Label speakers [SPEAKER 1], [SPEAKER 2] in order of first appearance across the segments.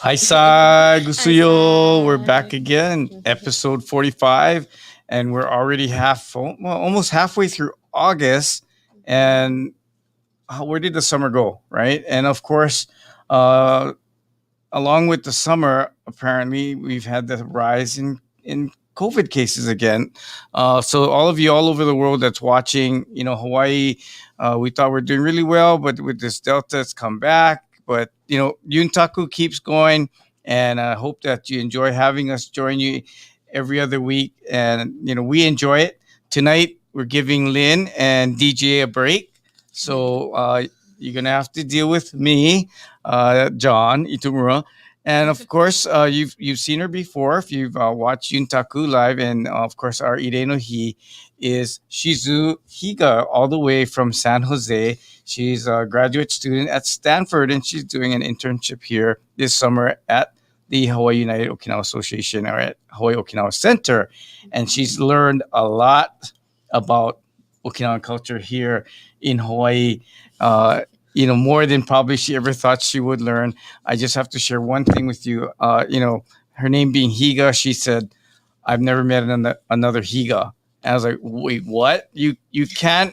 [SPEAKER 1] Hi, Sai.
[SPEAKER 2] Hi,
[SPEAKER 1] Gusuyo. We're back
[SPEAKER 2] Sai.
[SPEAKER 1] again, episode 45, and we're already almost halfway through August. And where did the summer go, right? And of course, uh, along with the summer, apparently we've had the rise in COVID cases again. So all of you all over the world that's watching, Hawaii, we thought we're doing really well, but with this Delta, it's come back. But Yuntaku keeps going, and I hope that you enjoy having us join you every other week. And we enjoy it. Tonight we're giving Lynn and DJ a break, so you're gonna have to deal with me, John Itumura. And of course, you've seen her before if you've watched Yuntaku live, and of course, our Ire no Hi is Shizu Higa, all the way from San Jose. She's a graduate student at Stanford, and she's doing an internship here this summer at the Hawaii United Okinawa Association or at Hawaii Okinawa Center, and she's learned a lot about Okinawan culture here in Hawaii. More than probably she ever thought she would learn. I just have to share one thing with you. Her name being Higa, she said, "I've never met another Higa." And I was like, "Wait, what? You can't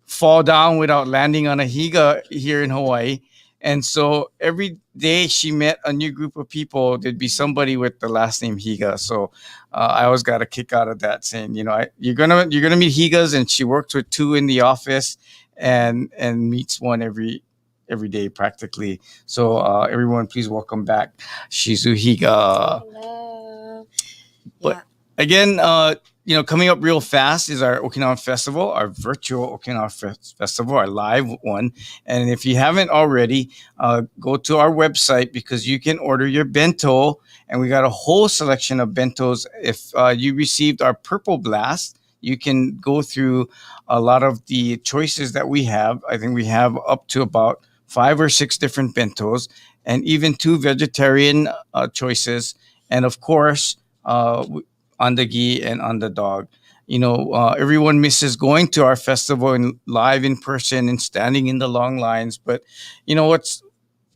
[SPEAKER 1] fall down without landing on a Higa here in Hawaii." And so every day she met a new group of people, there'd be somebody with the last name Higa. So I always got a kick out of that, saying, you're gonna meet Higas, and she works with two in the office, and meets one every day practically. So everyone, please welcome back Shizuhiga.
[SPEAKER 2] Hello.
[SPEAKER 1] But
[SPEAKER 2] Yeah.
[SPEAKER 1] again, coming up real fast is our Okinawan Festival, our virtual Okinawa Festival, our live one. And if you haven't already, go to our website because you can order your bento. And we got a whole selection of bentos. If you received our Purple Blast, you can go through a lot of the choices that we have. I think we have up to about 5 or 6 different bentos and even 2 vegetarian choices. And of course, uh, on the gi and on the dog. Everyone misses going to our festival and live in person and standing in the long lines. But what's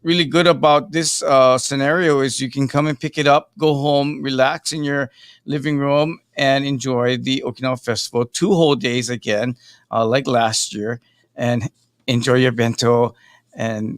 [SPEAKER 1] really good about this scenario is you can come and pick it up, go home, relax in your living room, and enjoy the Okinawa Festival 2 whole days again, like last year, and enjoy your bento and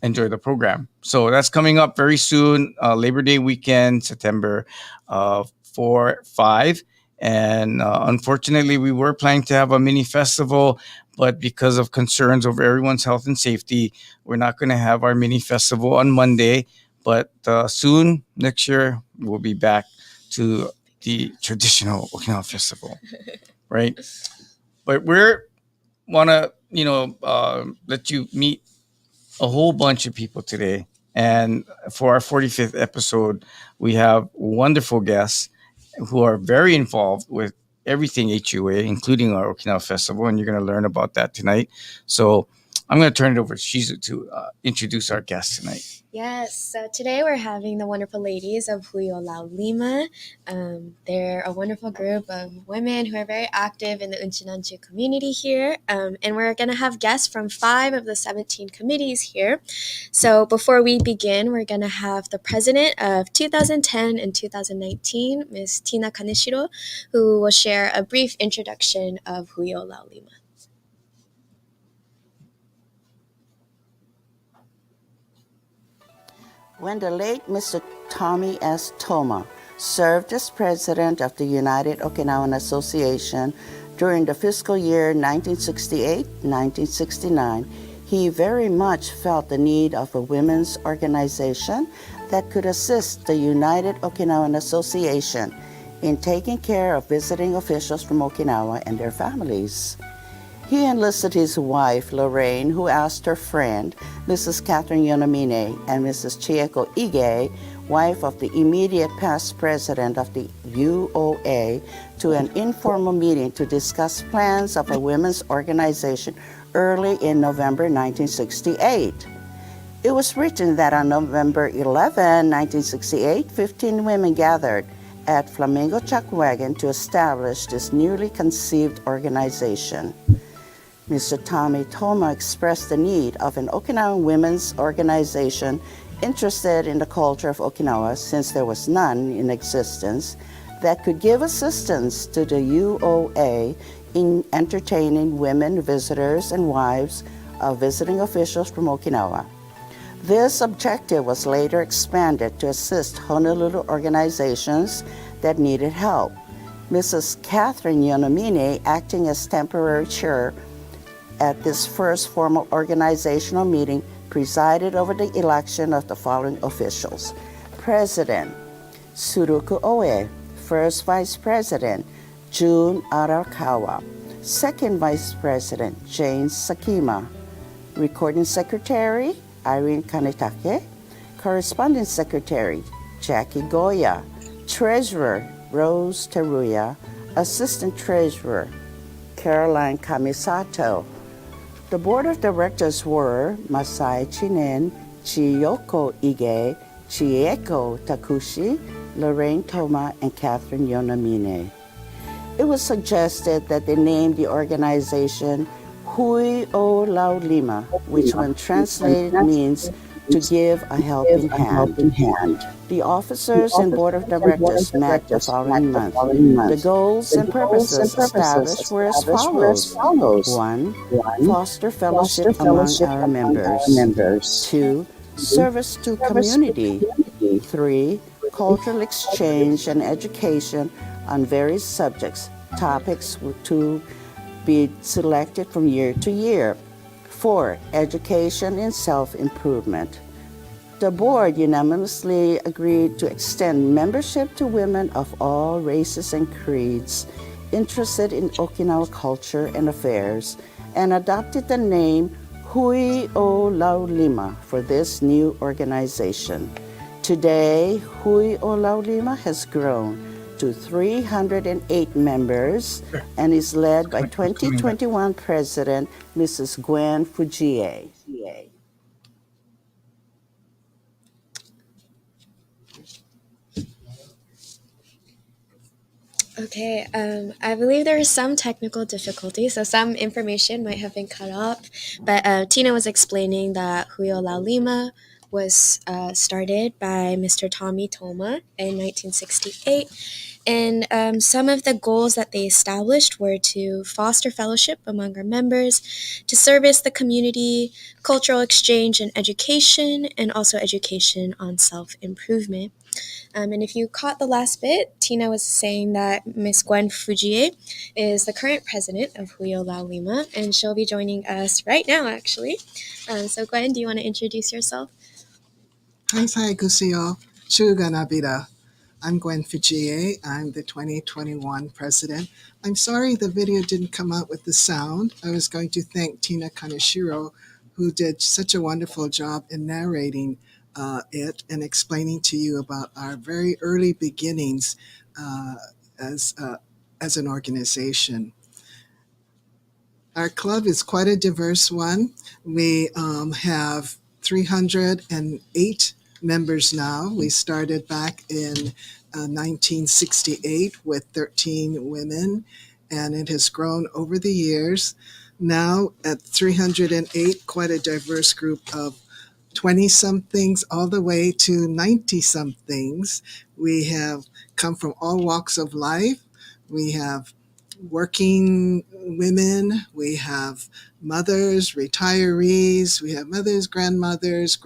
[SPEAKER 1] enjoy the program. So that's coming up very soon, Labor Day weekend, September 4, 5. And unfortunately, we were planning to have a mini festival, but because of concerns over everyone's health and safety, we're not going to have our mini festival on Monday. But soon, next year, we'll be back to the traditional Okinawa Festival, right? But we're want to, let you meet a whole bunch of people today. And for our 45th episode, we have wonderful guests who are very involved with everything HUA, including our Okinawa Festival. And you're going to learn about that tonight. So I'm going to turn it over to Shizu to introduce our guests tonight.
[SPEAKER 2] Yes, so today we're having the wonderful ladies of HUOA Laulima. They're a wonderful group of women who are very active in the Unchinanchu community here. And we're going to have guests from 5 of the 17 committees here. So before we begin, we're going to have the president of 2010 and 2019, Ms. Tina Kaneshiro, who will share a brief introduction of HUOA Laulima.
[SPEAKER 3] When the late Mr. Tommy S. Toma served as president of the United Okinawan Association during the fiscal year 1968-1969, he very much felt the need of a women's organization that could assist the United Okinawan Association in taking care of visiting officials from Okinawa and their families. He enlisted his wife, Lorraine, who asked her friend, Mrs. Catherine Yonomine, and Mrs. Chieko Ige, wife of the immediate past president of the HUOA, to an informal meeting to discuss plans of a women's organization early in November 1968. It was written that on November 11, 1968, 15 women gathered at Flamingo Chuck Wagon to establish this newly conceived organization. Mr. Tommy Toma expressed the need of an Okinawan women's organization interested in the culture of Okinawa since there was none in existence that could give assistance to the HUOA in entertaining women visitors and wives of visiting officials from Okinawa. This objective was later expanded to assist Honolulu organizations that needed help. Mrs. Catherine Yonomine, acting as temporary chair at this first formal organizational meeting, presided over the election of the following officials. President, Suruku Oe. First Vice President, Jun Arakawa. Second Vice President, Jane Sakima. Recording Secretary, Irene Kanetake. Corresponding Secretary, Jackie Goya. Treasurer, Rose Teruya. Assistant Treasurer, Caroline Kamisato. The board of directors were Masai Chinen, Chiyoko Ige, Chieko Takushi, Lorraine Toma, and Catherine Yonomine. It was suggested that they name the organization Hui o Laulima, which when translated means to give a helping hand. The officers and board of directors met the following month. The goals and purposes established were as follows. 1. Foster fellowship among our members. 2. Service to community. 3. Cultural exchange and education on various subjects. Topics to be selected from year to year. 4. Education and self-improvement. The board unanimously agreed to extend membership to women of all races and creeds interested in Okinawa culture and affairs, and adopted the name Hui o Laulima for this new organization. Today, Hui o Laulima has grown to 308 members and is led by 2021 President Mrs. Gwen Fujie.
[SPEAKER 2] Okay, I believe there are some technical difficulties, so some information might have been cut off. But Tina was explaining that Huyo Laulima was started by Mr. Tommy Toma in 1968. And some of the goals that they established were to foster fellowship among our members, to service the community, cultural exchange and education, and also education on self-improvement. And if you caught the last bit, Tina was saying that Miss Gwen Fujie is the current president of Huyo Laulima, and she'll be joining us right now, actually. So Gwen, do you want to introduce yourself?
[SPEAKER 4] Hi, Gusiyo. Shuga Nabida. I'm Gwen Fujie. I'm the 2021 president. I'm sorry the video didn't come out with the sound. I was going to thank Tina Kaneshiro, who did such a wonderful job in narrating it and explaining to you about our very early beginnings as an organization. Our club is quite a diverse one. We have 308 members now. We started back in 1968 with 13 women, and it has grown over the years. Now at 308, quite a diverse group of 20-somethings all the way to 90-somethings. We have come from all walks of life. We have working women, we have mothers, retirees, we have mothers, grandmothers,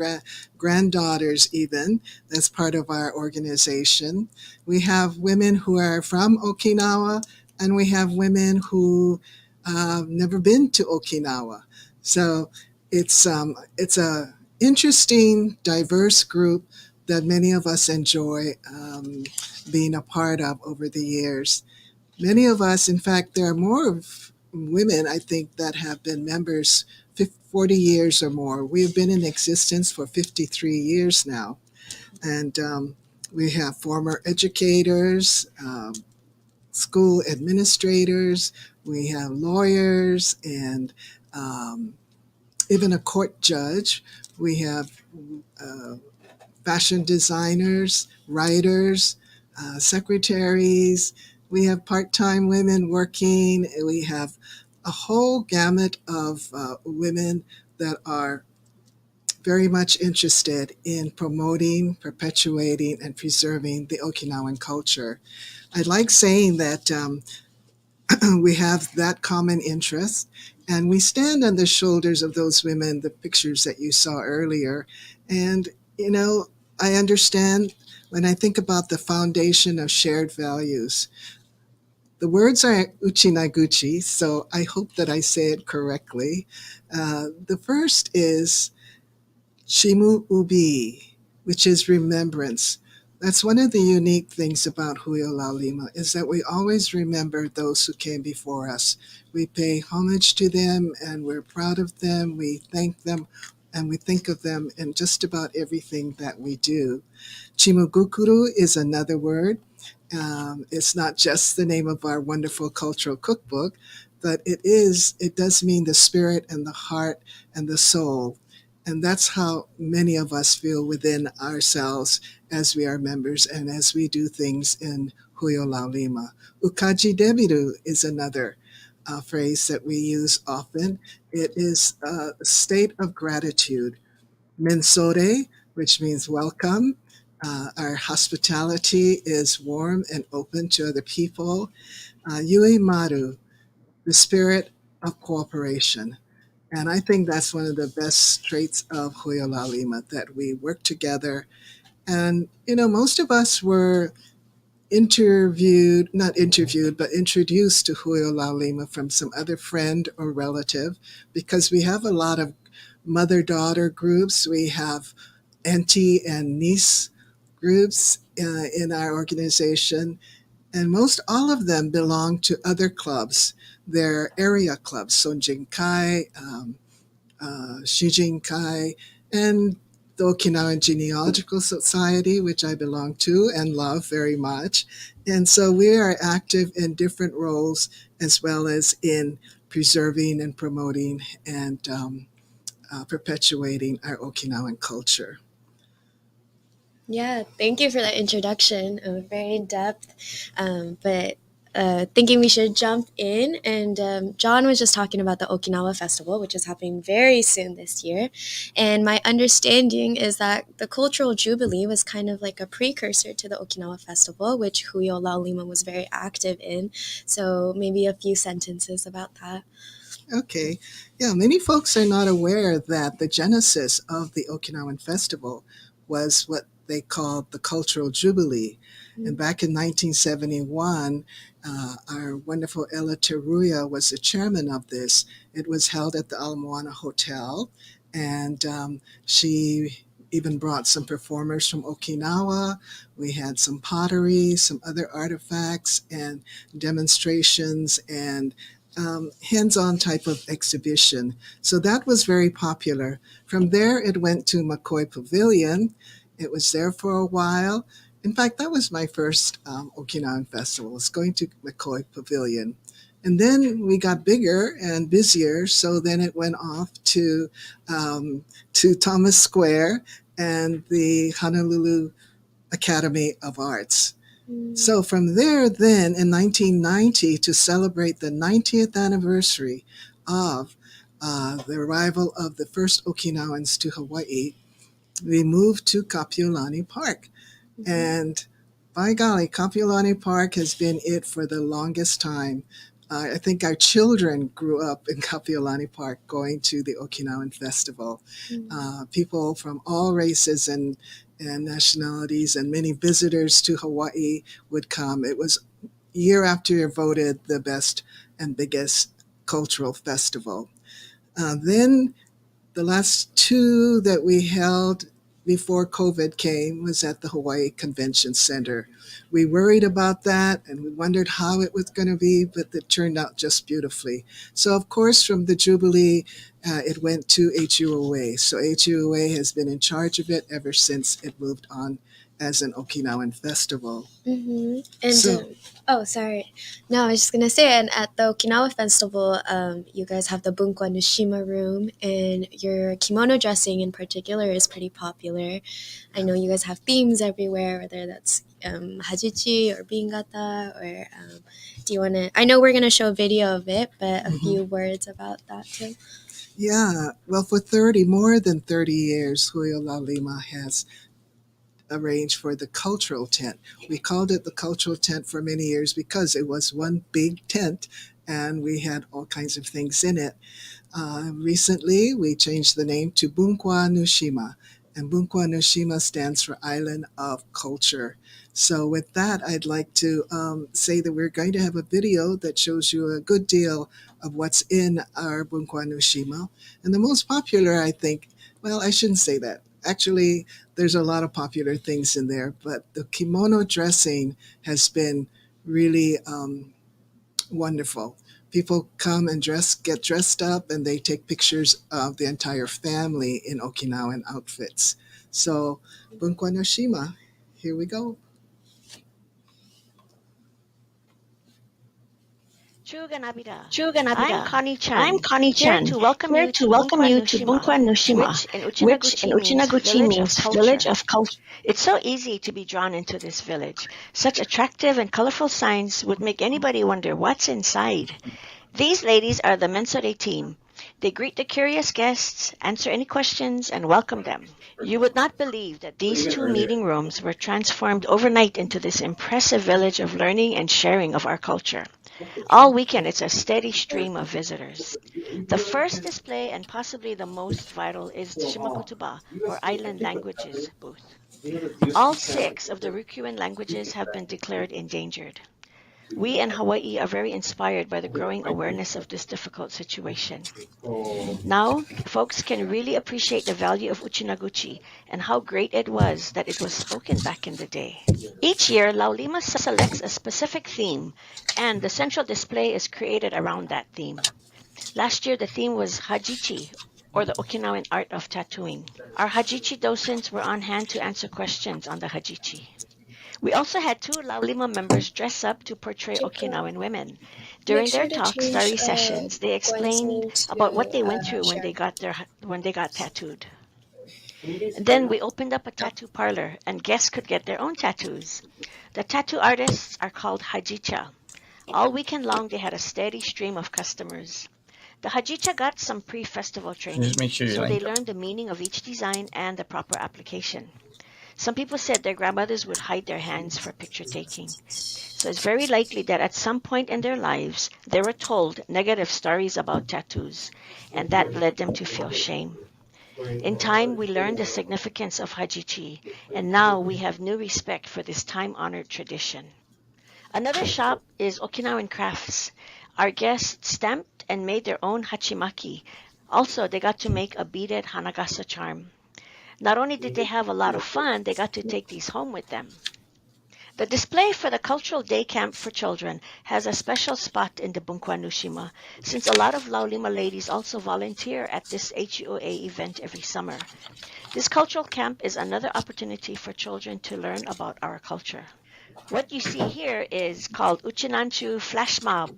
[SPEAKER 4] granddaughters even. That's part of our organization. We have women who are from Okinawa, and we have women who never been to Okinawa. So it's a interesting, diverse group that many of us enjoy being a part of over the years. Many of us, in fact, there are more women, I think, that have been members 40 years or more. We have been in existence for 53 years now. And we have former educators, school administrators, we have lawyers, and even a court judge. We have fashion designers, writers, secretaries. We have part-time women working. We have a whole gamut of women that are very much interested in promoting, perpetuating, and preserving the Okinawan culture. I like saying that we have that common interest, and we stand on the shoulders of those women, the pictures that you saw earlier. And, I understand when I think about the foundation of shared values. The words are Uchinaguchi, so I hope that I say it correctly. The first is Shimu Ubi, which is remembrance. That's one of the unique things about Huyo Laulima, is that we always remember those who came before us. We pay homage to them, and we're proud of them. We thank them, and we think of them in just about everything that we do. Chimugukuru is another word. It's not just the name of our wonderful cultural cookbook, but it does mean the spirit and the heart and the soul. And that's how many of us feel within ourselves as we are members and as we do things in Huyo Laulima. Ukaji debiru is another phrase that we use often. It is a state of gratitude. Mensore, which means welcome. Our hospitality is warm and open to other people. Yui Maru, the spirit of cooperation. And I think that's one of the best traits of Huyo Laulima, that we work together. And, most of us were not interviewed, but introduced to Huyo Laulima from some other friend or relative, because we have a lot of mother-daughter groups. We have auntie and niece groups in our organization, and most all of them belong to other clubs. They're area clubs, Sonjinkai, Shijinkai, and the Okinawan Genealogical Society, which I belong to and love very much. And so we are active in different roles, as well as in preserving and promoting and perpetuating our Okinawan culture.
[SPEAKER 2] Yeah, thank you for that introduction. Very in depth, but thinking we should jump in. And John was just talking about the Okinawa Festival, which is happening very soon this year. And my understanding is that the Cultural Jubilee was kind of like a precursor to the Okinawa Festival, which Huyo Laulima was very active in. So maybe a few sentences about that.
[SPEAKER 4] Okay. Yeah, many folks are not aware that the genesis of the Okinawan Festival was what they called the Cultural Jubilee. And back in 1971, our wonderful Ella Teruya was the chairman of this. It was held at the Ala Moana Hotel, and she even brought some performers from Okinawa. We had some pottery, some other artifacts, and demonstrations, and hands-on type of exhibition. So that was very popular. From there, it went to McCoy Pavilion. It was there for a while. In fact, that was my first Okinawan festival, was going to McCoy Pavilion. And then we got bigger and busier, so then it went off to Thomas Square and the Honolulu Academy of Arts. So from there, then in 1990, to celebrate the 90th anniversary of the arrival of the first Okinawans to Hawaii, we moved to Kapiolani Park. And by golly, Kapiolani Park has been it for the longest time. I think our children grew up in Kapiolani Park going to the Okinawan Festival. People from all races and nationalities, and many visitors to Hawaii would come. It was year after year voted the best and biggest cultural festival. Then the last two that we held before COVID came was at the Hawaii Convention Center. We worried about that, and we wondered how it was going to be, but it turned out just beautifully. So, of course, from the Jubilee, it went to HUOA. So HUOA has been in charge of it ever since it moved on as an Okinawan festival.
[SPEAKER 2] Mm-hmm. And
[SPEAKER 4] So-
[SPEAKER 2] oh, sorry. No, I was just gonna say, and at the Okinawa Festival, you guys have the Bunkwa Nushima room, and your kimono dressing in particular is pretty popular. I know you guys have themes everywhere, whether that's hajichi or bingata, or do you want to? I know we're gonna show a video of it, but a few words about that too.
[SPEAKER 4] Yeah, well, for more than 30 years, Julio Laulima has arranged for the cultural tent. We called it the cultural tent for many years because it was one big tent and we had all kinds of things in it. Recently, we changed the name to Bunkwa Nushima, and Bunkwa Nushima stands for Island of Culture. So, with that, I'd like to say that we're going to have a video that shows you a good deal of what's in our Bunkwa Nushima. And the most popular, I think, well, I shouldn't say that. Actually, there's a lot of popular things in there, but the kimono dressing has been really wonderful. People come and get dressed up, and they take pictures of the entire family in Okinawan outfits. So, Bunkwa no Shima, here we go.
[SPEAKER 5] I'm
[SPEAKER 6] Chuganabida.
[SPEAKER 5] Connie
[SPEAKER 6] I'm
[SPEAKER 5] Chan,
[SPEAKER 6] Connie
[SPEAKER 5] here
[SPEAKER 6] Chan,
[SPEAKER 5] to welcome
[SPEAKER 6] here
[SPEAKER 5] you
[SPEAKER 6] to
[SPEAKER 5] to
[SPEAKER 6] welcome
[SPEAKER 5] Bunkwan
[SPEAKER 6] you
[SPEAKER 5] no
[SPEAKER 6] to
[SPEAKER 5] Shima,
[SPEAKER 6] Bunkwan no Shima,
[SPEAKER 5] which in
[SPEAKER 6] which in
[SPEAKER 5] Uchinaguchi
[SPEAKER 6] Uchinaguchi
[SPEAKER 5] means
[SPEAKER 6] means
[SPEAKER 5] village
[SPEAKER 6] village
[SPEAKER 5] of
[SPEAKER 6] of culture.
[SPEAKER 5] It's so easy to be drawn into this village. Such attractive and colorful signs would make anybody wonder what's inside. These ladies are the Mensore team. They greet the curious guests, answer any questions, and welcome them. You would not believe that these two meeting rooms were transformed overnight into this impressive village of learning and sharing of our culture. All weekend, it's a steady stream of visitors. The first display, and possibly the most vital, is Shimakutuba, or Island Languages booth. All 6 of the Ryukyuan languages have been declared endangered. We in Hawaii are very inspired by the growing awareness of this difficult situation. Now, folks can really appreciate the value of Uchinaguchi and how great it was that it was spoken back in the day. Each year, Laulima selects a specific theme, and the central display is created around that theme. Last year, the theme was Hajichi, or the Okinawan art of tattooing. Our Hajichi docents were on hand to answer questions on the Hajichi. We also had 2 Laulima members dress up to portray Okinawan women.
[SPEAKER 2] Make
[SPEAKER 5] During their
[SPEAKER 2] sure to
[SPEAKER 5] talk
[SPEAKER 2] change
[SPEAKER 5] study sessions, they
[SPEAKER 2] Gwen's
[SPEAKER 5] explained
[SPEAKER 2] name
[SPEAKER 5] about what
[SPEAKER 2] to
[SPEAKER 5] they went through
[SPEAKER 2] Sharon.
[SPEAKER 5] when they got tattooed. And then we opened up a tattoo parlor, and guests could get their own tattoos. The tattoo artists are called Hajicha. All weekend long, they had a steady stream of customers. The Hajicha got some pre-festival
[SPEAKER 1] Just
[SPEAKER 5] training,
[SPEAKER 1] make sure you
[SPEAKER 5] so they
[SPEAKER 1] like.
[SPEAKER 5] learned the meaning of each design and the proper application. Some people said their grandmothers would hide their hands for picture taking. So it's very likely that at some point in their lives, they were told negative stories about tattoos, and that led them to feel shame. In time, we learned the significance of Hajichi, and now we have new respect for this time-honored tradition. Another shop is Okinawan Crafts. Our guests stamped and made their own hachimaki. Also, they got to make a beaded hanagasa charm. Not only did they have a lot of fun, they got to take these home with them. The display for the Cultural Day Camp for Children has a special spot in the Bunkwan Nushima, since a lot of Laulima ladies also volunteer at this HUOA event every summer. This cultural camp is another opportunity for children to learn about our culture. What you see here is called Uchinanchu Flash Mob.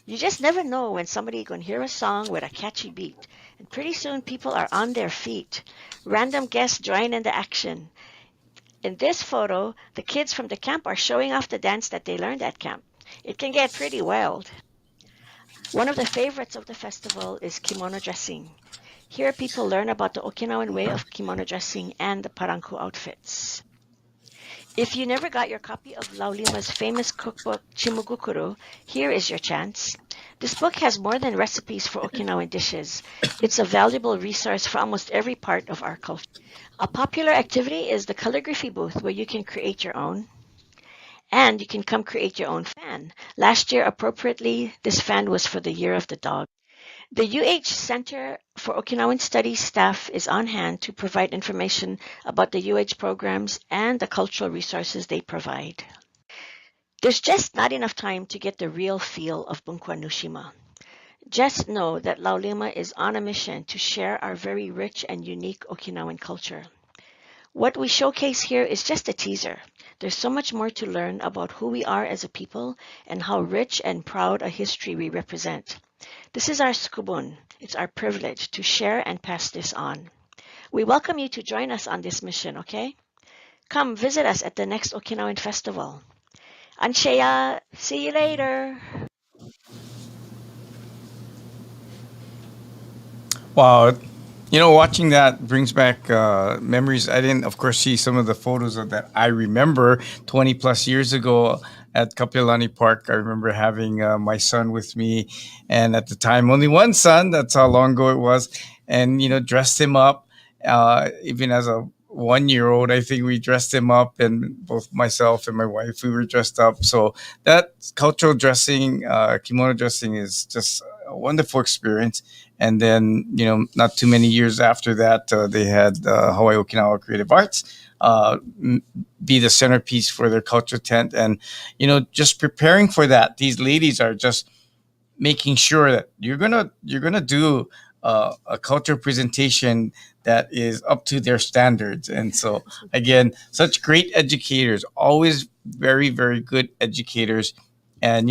[SPEAKER 5] You just never know when somebody can hear a song with a catchy beat, and pretty soon people are on their feet. Random guests join in the action. In this photo, the kids from the camp are showing off the dance that they learned at camp. It can get pretty wild. One of the favorites of the festival is kimono dressing. Here people learn about the Okinawan way of kimono dressing and the paranku outfits. If you never got your copy of Laulima's famous cookbook, Chimugukuru, here is your chance. This book has more than recipes for Okinawan dishes. It's a valuable resource for almost every part of our culture. A popular activity is the calligraphy booth where you can create your own. And you can come create your own fan. Last year, appropriately, this fan was for the Year of the Dog. The UH Center for Okinawan Studies staff is on hand to provide information about the UH programs and the cultural resources they provide. There's just not enough time to get the real feel of Bunkwan Nushima. Just know that Laulima is on a mission to share our very rich and unique Okinawan culture. What we showcase here is just a teaser. There's so much more to learn about who we are as a people and how rich and proud a history we represent. This is our skubun. It's our privilege to share and pass this on. We welcome you to join us on this mission, okay? Come visit us at the next Okinawan Festival. Ansheya, see you later.
[SPEAKER 1] Wow. Watching that brings back memories. I didn't, of course, see some of the photos of that. I remember 20 plus years ago at Kapiolani Park. I remember having my son with me, and at the time, only one son. That's how long ago it was. And, dressed him up, even as a 1 year old. I think we dressed him up, and both myself and my wife, we were dressed up. So that cultural dressing, kimono dressing, is just a wonderful experience. And then, not too many years after that, they had Hawaii Okinawa Creative Arts be the centerpiece for their culture tent. And, just preparing for that, these ladies are just making sure that you're gonna do a culture presentation that is up to their standards. And so, again, such great educators, always very, very good educators. And,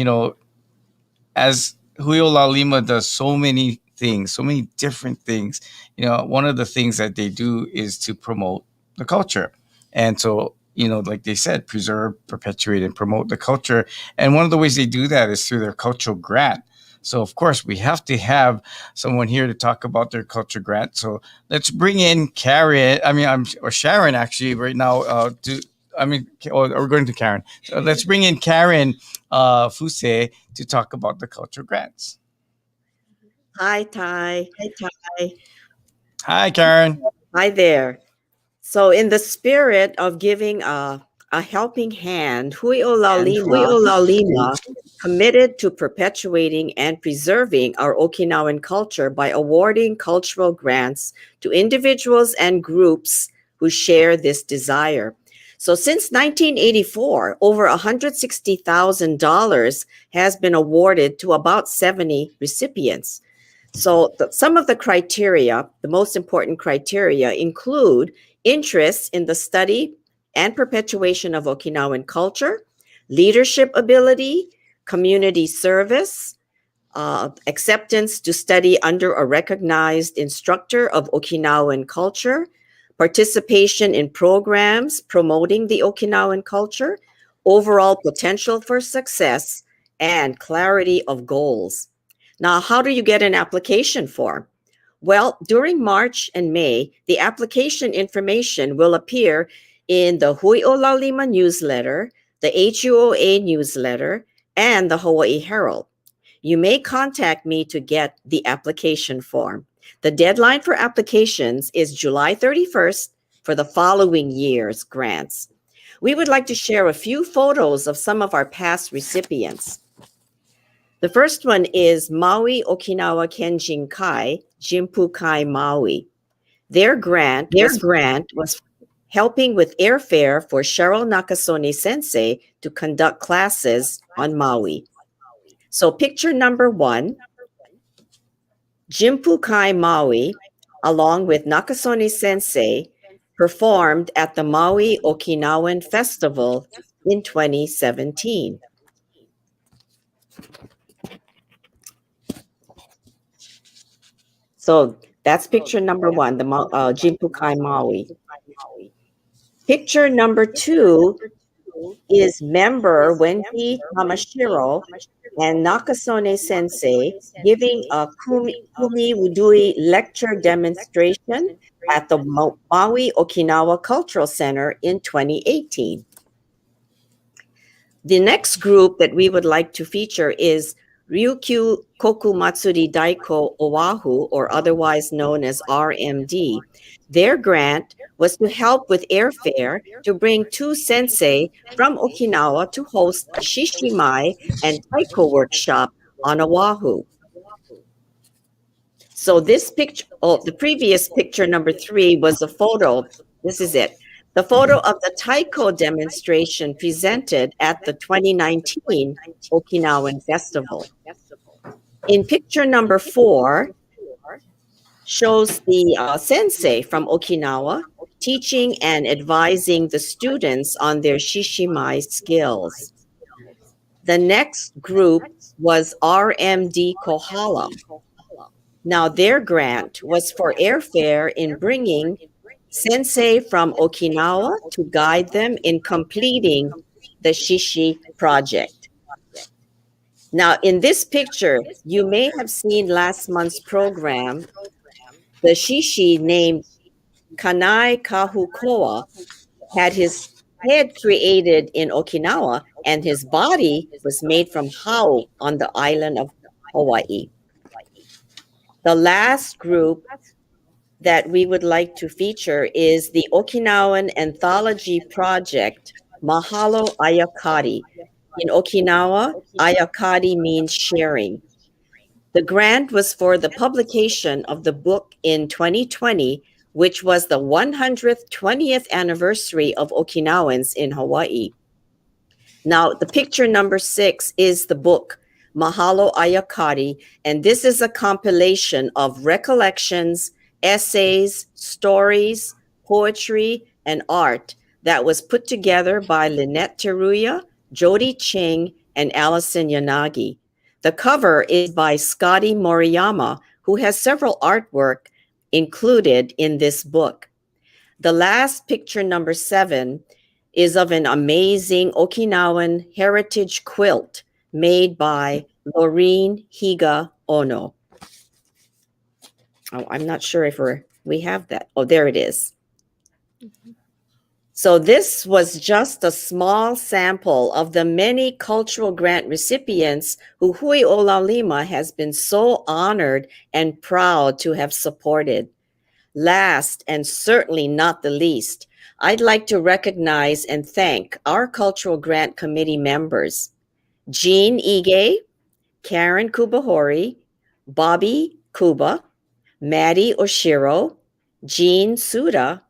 [SPEAKER 1] as Julio Laulima does so many things, so many different things. One of the things that they do is to promote the culture. And so, like they said, preserve, perpetuate, and promote the culture. And one of the ways they do that is through their cultural grant. So, of course, we have to have someone here to talk about their culture grant. So let's bring in Karen. Or Sharon, actually, right now. We're going to Karen. So let's bring in Karen Fuse to talk about the culture grants.
[SPEAKER 6] Hi, Ty.
[SPEAKER 1] Hi, Karen.
[SPEAKER 6] Hi there. So, in the spirit of giving a helping hand, Hui-o-Laulima committed to perpetuating and preserving our Okinawan culture by awarding cultural grants to individuals and groups who share this desire. So since 1984, over $160,000 has been awarded to about 70 recipients. So some of the criteria, the most important criteria, include interest in the study and perpetuation of Okinawan culture, leadership ability, community service, acceptance to study under a recognized instructor of Okinawan culture, participation in programs promoting the Okinawan culture, overall potential for success, and clarity of goals. Now, how do you get an application form? Well, during March and May, the application information will appear in the Hui-o-Laulima newsletter, the HUOA newsletter, and the Hawaii Herald. You may contact me to get the application form. The deadline for applications is July 31st for the following year's grants. We would like to share a few photos of some of our past recipients. The first one is Maui Okinawa Kenjin Kai, Jimpu Kai Maui. Their grant was helping with airfare for Cheryl Nakasone Sensei to conduct classes on Maui. So picture number 1, Jimpu Kai Maui, along with Nakasone Sensei, performed at the Maui Okinawan Festival in 2017. So that's picture number 1, the Jimpu Kai Maui. Picture number 2 is member Wendy Tamashiro and Nakasone Sensei giving a Kumi Wudui lecture demonstration at the Maui Okinawa Cultural Center in 2018. The next group that we would like to feature is Ryukyu Koku Matsuri Daiko Oahu, or otherwise known as RMD. Their grant was to help with airfare to bring 2 sensei from Okinawa to host a shishimai and taiko workshop on Oahu. So this picture, the previous picture number 3 was a photo. This is it. The photo of the taiko demonstration presented at the 2019 Okinawan Festival. In picture number 4 shows the sensei from Okinawa teaching and advising the students on their shishimai skills. The next group was RMD Kohala. Now, their grant was for airfare in bringing sensei from Okinawa to guide them in completing the shishi project. Now, in this picture, you may have seen last month's program the shishi named Kanai Kahukoa had his head created in Okinawa, and his body was made from hau on the island of Hawaii. The last group that we would like to feature is the Okinawan Anthology Project, Mahalo Ayakari. In Okinawa, Ayakari means sharing. The grant was for the publication of the book in 2020, which was the 120th anniversary of Okinawans in Hawaii. Now, the picture number 6 is the book, Mahalo Ayakari, and this is a compilation of recollections, essays, stories, poetry, and art that was put together by Lynette Teruya, Jody Ching, and Allison Yanagi. The cover is by Scotty Moriyama, who has several artwork included in this book. The last picture, number 7, is of an amazing Okinawan heritage quilt made by Laureen Higa Ono. Oh, I'm not sure if we have that. Oh, there it is. So this was just a small sample of the many cultural grant recipients who HUOA Laulima has been so honored and proud to have supported. Last, and certainly not the least, I'd like to recognize and thank our Cultural Grant Committee members, Jean Ige, Karen Kubahori, Bobbi Kuba, Maddie Oshiro, Jean Suda,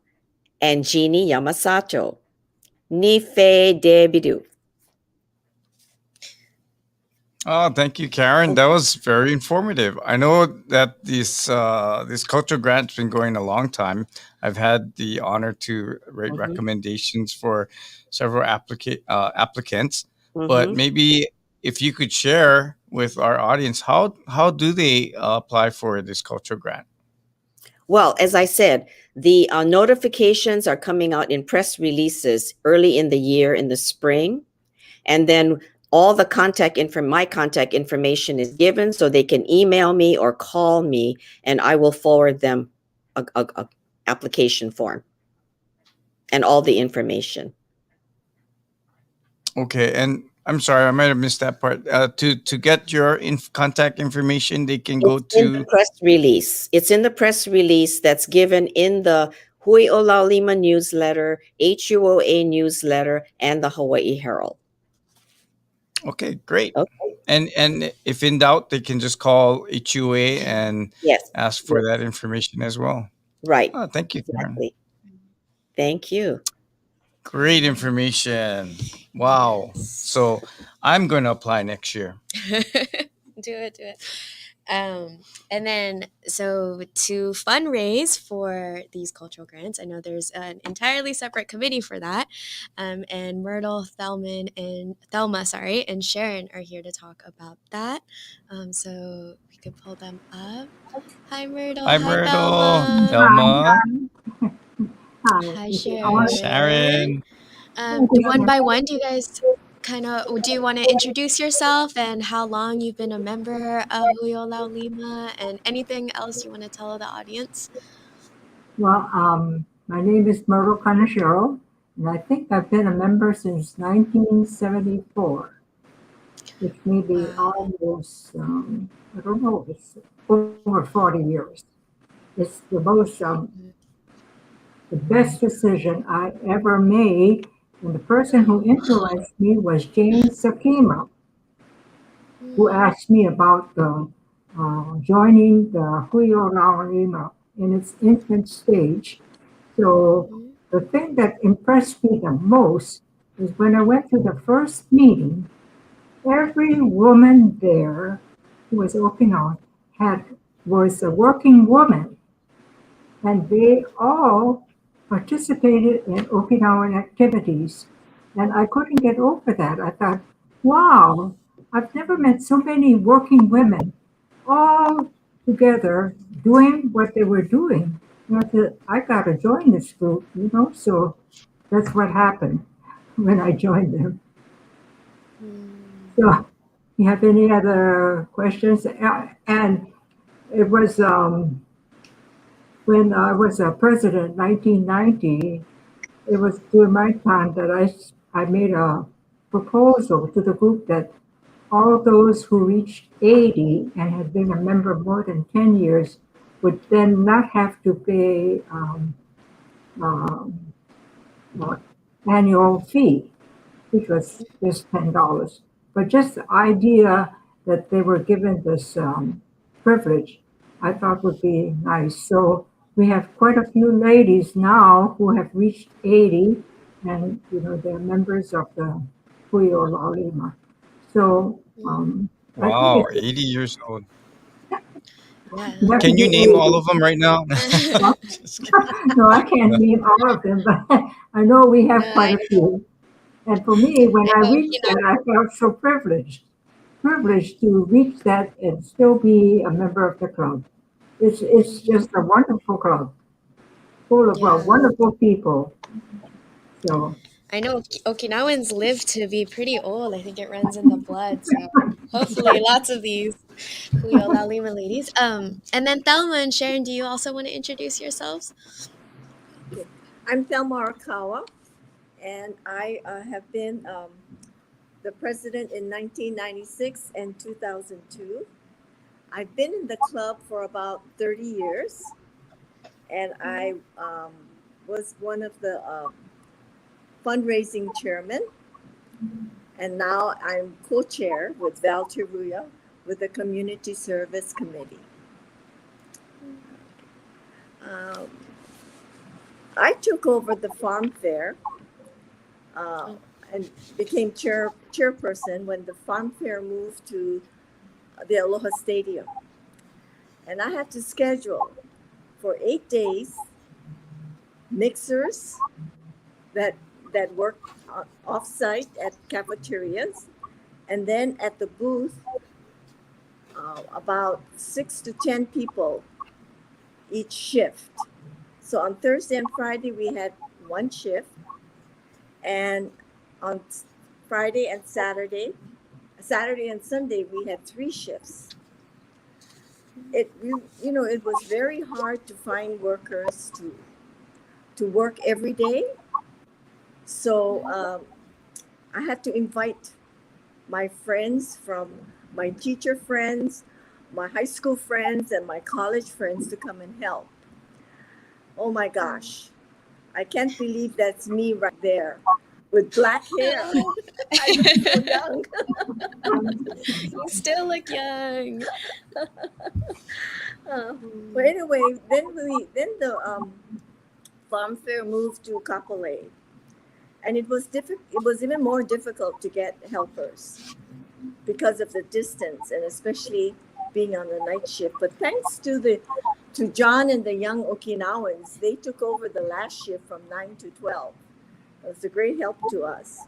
[SPEAKER 6] and Jeannie Yamasato. Nife Debidu.
[SPEAKER 1] Oh, thank you, Karen. That was very informative. I know that this cultural grant's been going a long time. I've had the honor to write recommendations for several applicants. But maybe if you could share with our audience, how do they apply for this cultural grant?
[SPEAKER 6] Well, as I said, the notifications are coming out in press releases early in the year, in the spring. And then all the my contact information is given, so they can email me or call me, and I will forward them a application form and all the information.
[SPEAKER 1] Okay, and I'm sorry, I might have missed that part. To get your contact information, they can go
[SPEAKER 6] It's in the
[SPEAKER 1] to.
[SPEAKER 6] press release. It's in the press release that's given in the HUOA Laulima newsletter, HUOA newsletter, and the Hawaii Herald.
[SPEAKER 1] Okay, great.
[SPEAKER 6] Okay.
[SPEAKER 1] And if in doubt, they can just call HUA and
[SPEAKER 6] Yes.
[SPEAKER 1] ask for that information as well.
[SPEAKER 6] Right.
[SPEAKER 1] Oh, thank you, Karen.
[SPEAKER 6] Exactly. Thank you.
[SPEAKER 1] Great information. Wow. So I'm going to apply next year.
[SPEAKER 2] Do it. And then, so to fundraise for these cultural grants, I know there's an entirely separate committee for that. And Myrtle, Thelma, and Sharon are here to talk about that. So we could pull them up. Hi, Myrtle.
[SPEAKER 1] Hi,
[SPEAKER 2] Thelma.
[SPEAKER 1] Thelma.
[SPEAKER 2] Hi, Sharon.
[SPEAKER 1] Sharon.
[SPEAKER 2] One by one, do you guys do you want to introduce yourself and how long you've been a member of HUOA Laulima and anything else you want to tell the audience?
[SPEAKER 7] Well, my name is Myrtle Kaneshiro, and I think I've been a member since 1974, which may be almost, I don't know, it's over 40 years. It's the most, the best decision I ever made, and the person who influenced me was Jane Sakima, who asked me about joining the HUOA Laulima in its infant stage. So the thing that impressed me the most is when I went to the first meeting, every woman there who was Okinawan was a working woman, and they all participated in Okinawan activities. And I couldn't get over that. I thought, wow, I've never met so many working women all together doing what they were doing. And I said, I got to join this group, so that's what happened when I joined them. So, you have any other questions? And it was when I was a president in 1990, it was during my time that I made a proposal to the group that all those who reached 80 and had been a member more than 10 years would then not have to pay um, uh, annual fee, which was just $10. But just the idea that they were given this privilege, I thought would be nice. So we have quite a few ladies now who have reached 80, and they're members of the Puyo Laulima. So I think
[SPEAKER 1] Wow, 80 years old.
[SPEAKER 7] you
[SPEAKER 2] Yeah.
[SPEAKER 7] have to
[SPEAKER 1] Can
[SPEAKER 7] be
[SPEAKER 1] you name all
[SPEAKER 7] 80.
[SPEAKER 1] of them right now? Just kidding.
[SPEAKER 7] No, I can't name all of them, but I know we have
[SPEAKER 2] No,
[SPEAKER 7] quite a few. And for me, when
[SPEAKER 2] I
[SPEAKER 7] I
[SPEAKER 2] know
[SPEAKER 7] reached that, I felt so privileged to reach that and still be a member of the club. It's just a wonderful club, full of
[SPEAKER 2] yeah.
[SPEAKER 7] wonderful people. So
[SPEAKER 2] I know Okinawans live to be pretty old. I think it runs in the blood. So hopefully lots of these Julio La Lima ladies. And then Thelma and Sharon, do you also want to introduce yourselves?
[SPEAKER 8] Okay. I'm Thelma Arakawa, and I have been the president in 1996 and 2002. I've been in the club for about 30 years, and I was one of the fundraising chairmen, and now I'm co-chair with Val Teruya with the Community Service Committee. Um, I took over the farm fair and became chairperson when the farm fair moved to the Aloha Stadium. And I had to schedule for 8 days mixers that worked off-site at cafeterias, and then at the booth, about 6 to 10 people each shift. So on Thursday and Friday, we had one shift, and on Friday and Saturday and Sunday, we had 3 shifts. It was very hard to find workers to work every day. So I had to invite my friends, from my teacher friends, my high school friends, and my college friends to come and help. Oh my gosh, I can't believe that's me right there with black hair. I look so young.
[SPEAKER 2] You still look young.
[SPEAKER 8] But anyway, then the farm fair moved to Kapolei, and it was even more difficult to get helpers because of the distance, and especially being on the night shift. But thanks to John and the young Okinawans, they took over the last shift from 9 to 12. It was a great help to us.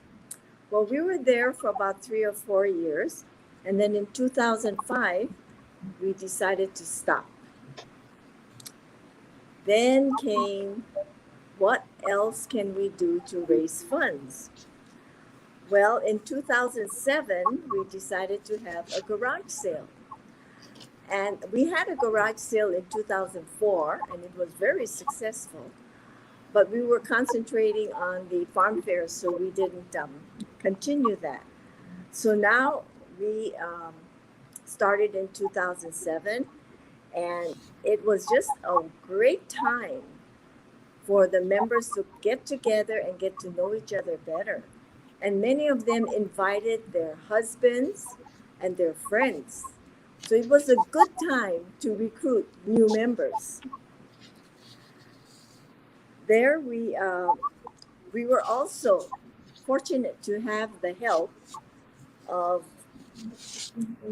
[SPEAKER 8] Well, we were there for about 3 or 4 years, and then in 2005, we decided to stop. Then came, what else can we do to raise funds? Well, in 2007, we decided to have a garage sale. And we had a garage sale in 2004, and it was very successful. But we were concentrating on the farm fair, so we didn't continue that. So now we started in 2007, and it was just a great time for the members to get together and get to know each other better. And many of them invited their husbands and their friends. So it was a good time to recruit new members. There we were also fortunate to have the help of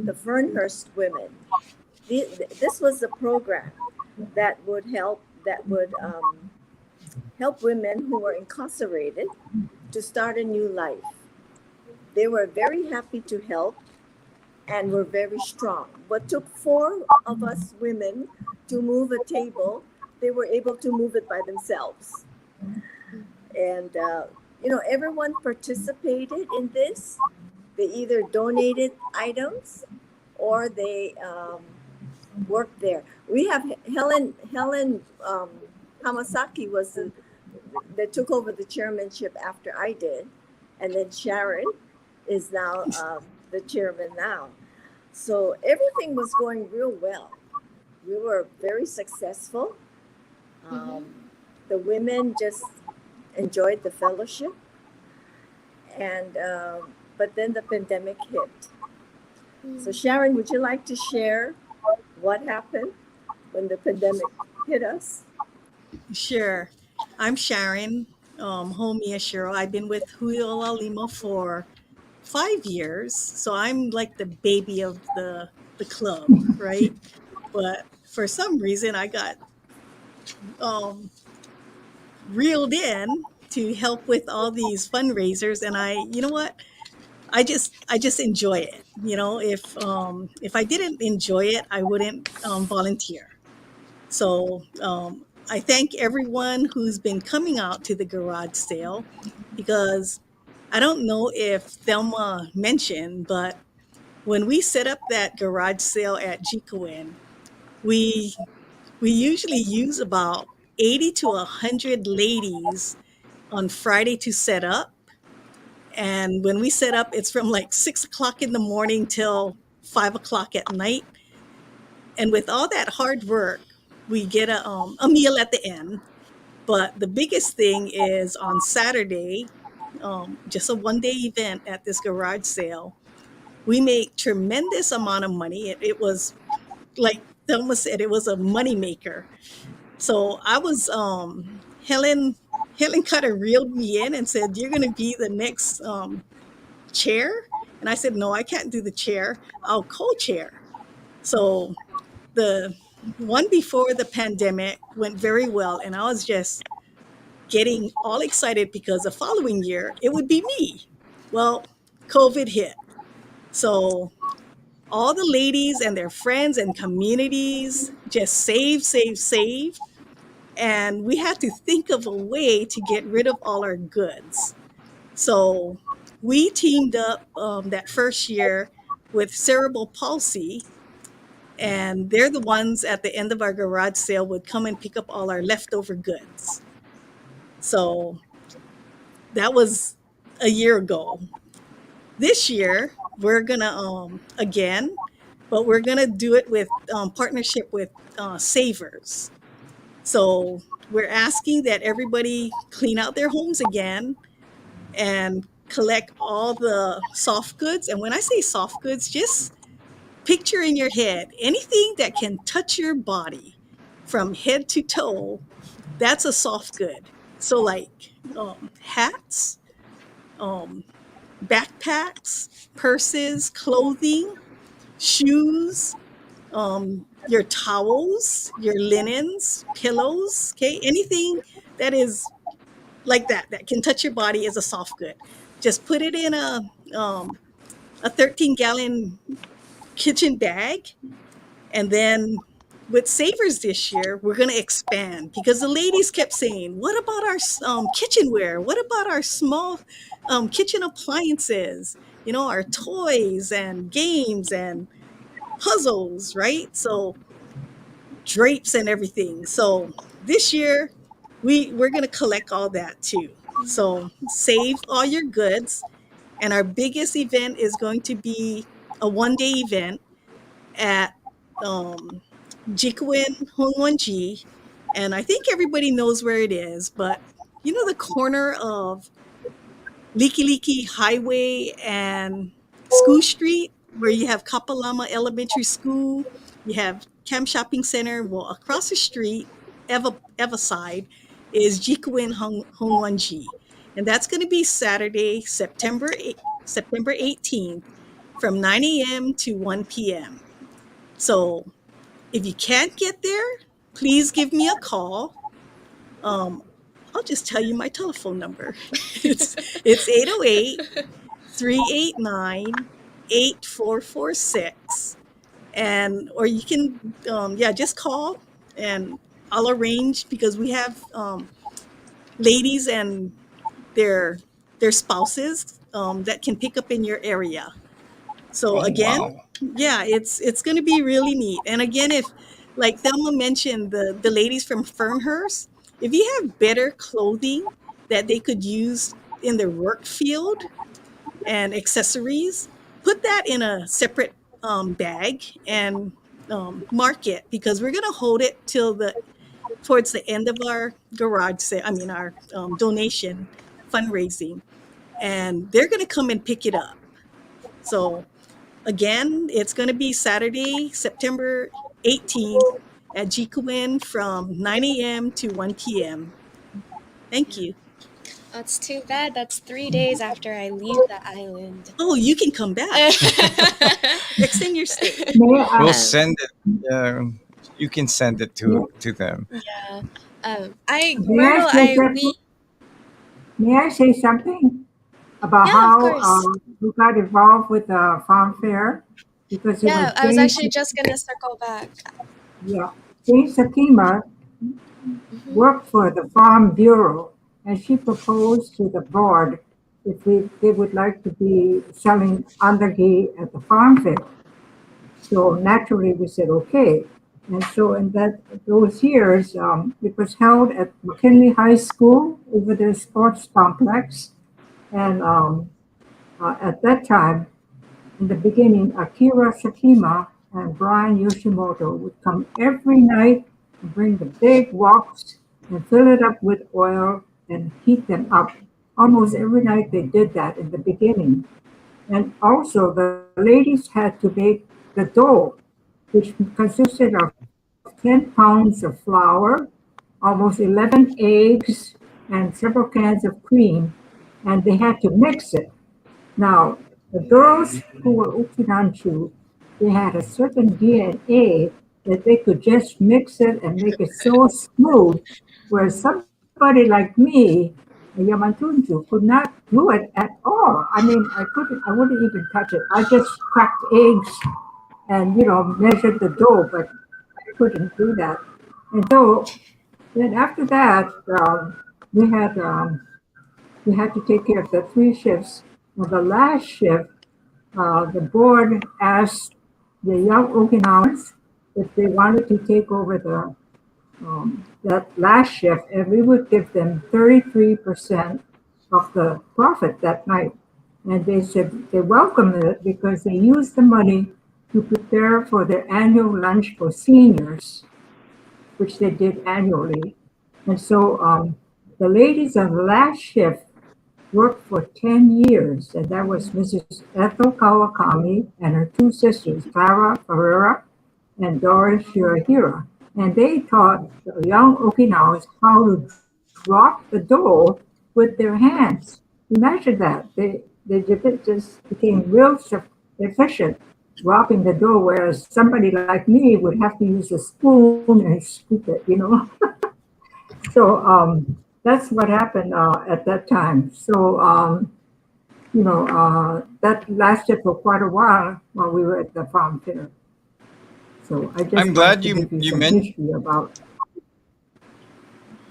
[SPEAKER 8] the Fernhurst Women. This was a program that would help women who were incarcerated to start a new life. They were very happy to help and were very strong. What took 4 of us women to move a table, they were able to move it by themselves. And everyone participated in this. They either donated items or they worked there. We have Helen Hamasaki was that took over the chairmanship after I did, and then Sharon is now the chairman now. So everything was going real well. We were very successful. The women just enjoyed the fellowship, and but then the pandemic hit. So Sharon, would you like to share what happened when the pandemic hit us?
[SPEAKER 9] Sure. I'm Sharon Ho Miyashiro. I've been with Laulima for 5 years, so I'm like the baby of the club, right? But for some reason, I got um, reeled in to help with all these fundraisers, and you know what? I just enjoy it. If I didn't enjoy it, I wouldn't volunteer. So I thank everyone who's been coming out to the garage sale, because I don't know if Thelma mentioned, but when we set up that garage sale at Jikuen, we we usually use about 80 to 100 ladies on Friday to set up. And when we set up, it's from like 6 o'clock in the morning till 5 o'clock at night. And with all that hard work, we get a meal at the end. But the biggest thing is on Saturday, just a 1 day event at this garage sale. We make tremendous amount of money. It was like Thelma said, it was a money maker. So I was Helen kind of reeled me in and said, "You're going to be the next chair." And I said, "No, I can't do the chair. I'll co-chair." So the one before the pandemic went very well, and I was just getting all excited because the following year it would be me. Well, COVID hit. So all the ladies and their friends and communities just saved. And we had to think of a way to get rid of all our goods. So we teamed up that first year with Cerebral Palsy, and they're the ones at the end of our garage sale would come and pick up all our leftover goods. So that was a year ago. This year, we're gonna again, but we're gonna do it with partnership with Savers. So we're asking that everybody clean out their homes again and collect all the soft goods. And when I say soft goods, just picture in your head anything that can touch your body from head to toe. That's a soft good. So like hats, um, backpacks, purses, clothing, shoes, your towels, your linens, pillows, okay? Anything that is like that can touch your body is a soft good. Just put it in a 13-gallon kitchen bag, and then with Savers this year, we're going to expand because the ladies kept saying, "What about our kitchenware? What about our small kitchen appliances? Our toys and games and puzzles, right?" So drapes and everything. So this year, we're going to collect all that too. So save all your goods. And our biggest event is going to be a 1 day event at Jikuen Honwanji. And I think everybody knows where it is, but the corner of Liki Liki Highway and School Street, where you have Kapalama Elementary School, you have Camp Shopping Center. Well, across the street, Eva side, is Jikuen Honwanji. And that's going to be Saturday, September 18th from 9 a.m. to 1 p.m. So if you can't get there, please give me a call. I'll just tell you my telephone number. It's 808-389-8446. And or you can just call and I'll arrange, because we have ladies and their spouses that can pick up in your area. So
[SPEAKER 1] Oh,
[SPEAKER 9] again,
[SPEAKER 1] wow.
[SPEAKER 9] yeah, it's going to be really neat. And again, if like Thelma mentioned, the ladies from Fernhurst, if you have better clothing that they could use in their work field and accessories, put that in a separate bag and mark it, because we're going to hold it till the towards the end of our garage sale. I mean, our donation fundraising, and they're going to come and pick it up. So again, it's going to be Saturday, September 18th at Jikuin from 9 a.m. to 1 p.m. Thank
[SPEAKER 2] Yeah.
[SPEAKER 9] you.
[SPEAKER 2] That's too bad. That's 3 days after I leave the island.
[SPEAKER 9] Oh, you can come back. Extend your stay.
[SPEAKER 7] May I,
[SPEAKER 1] We'll
[SPEAKER 2] um,
[SPEAKER 1] send it. You can send it
[SPEAKER 7] may,
[SPEAKER 1] to them.
[SPEAKER 2] yeah.
[SPEAKER 7] may I
[SPEAKER 2] Myrtle,
[SPEAKER 7] say something? May I say something about
[SPEAKER 2] yeah, of
[SPEAKER 7] how
[SPEAKER 2] course.
[SPEAKER 7] we got involved with the farm fair? Because it was
[SPEAKER 2] Yeah, I was actually just gonna circle back.
[SPEAKER 7] Yeah, Jane Sakima
[SPEAKER 2] Hmm.
[SPEAKER 7] worked for the Farm Bureau, and she proposed to the board if they would like to be selling andagi at the farm fair. So naturally, we said okay. And so in those years, it was held at McKinley High School over the sports complex. And at that time, in the beginning, Akira Sakima and Brian Yoshimoto would come every night and bring the big woks and fill it up with oil and heat them up. Almost every night they did that in the beginning. And also, the ladies had to bake the dough, which consisted of 10 pounds of flour, almost 11 eggs, and several cans of cream, and they had to mix it. Now, the girls who were Uchinanchu, they had a certain DNA that they could just mix it and make it so smooth, whereas somebody like me, a Yamantunju, could not do it at all. I mean, I wouldn't even touch it. I just cracked eggs and, measured the dough, but I couldn't do that. And so then after that, we had um, we had to take care of the three shifts. Well, the last shift, the board asked the young Okinawans if they wanted to take over that last shift, and we would give them 33% of the profit that night. And they said they welcomed it because they used the money to prepare for their annual lunch for seniors, which they did annually. And so the ladies on the last shift worked for 10 years, and that was Mrs. Ethel Kawakami and her two sisters, Clara Ferreira and Doris Shirahira. And they taught the young Okinawans how to drop the dough with their hands. Imagine that. They just became real efficient dropping the dough, whereas somebody like me would have to use a spoon and scoop it. So that's what happened at that time. So that lasted for quite a while we were at the farm fair. So I
[SPEAKER 1] I'm
[SPEAKER 7] just wanted
[SPEAKER 1] glad
[SPEAKER 7] to give you
[SPEAKER 1] you
[SPEAKER 7] some
[SPEAKER 1] meant.
[SPEAKER 7] history about,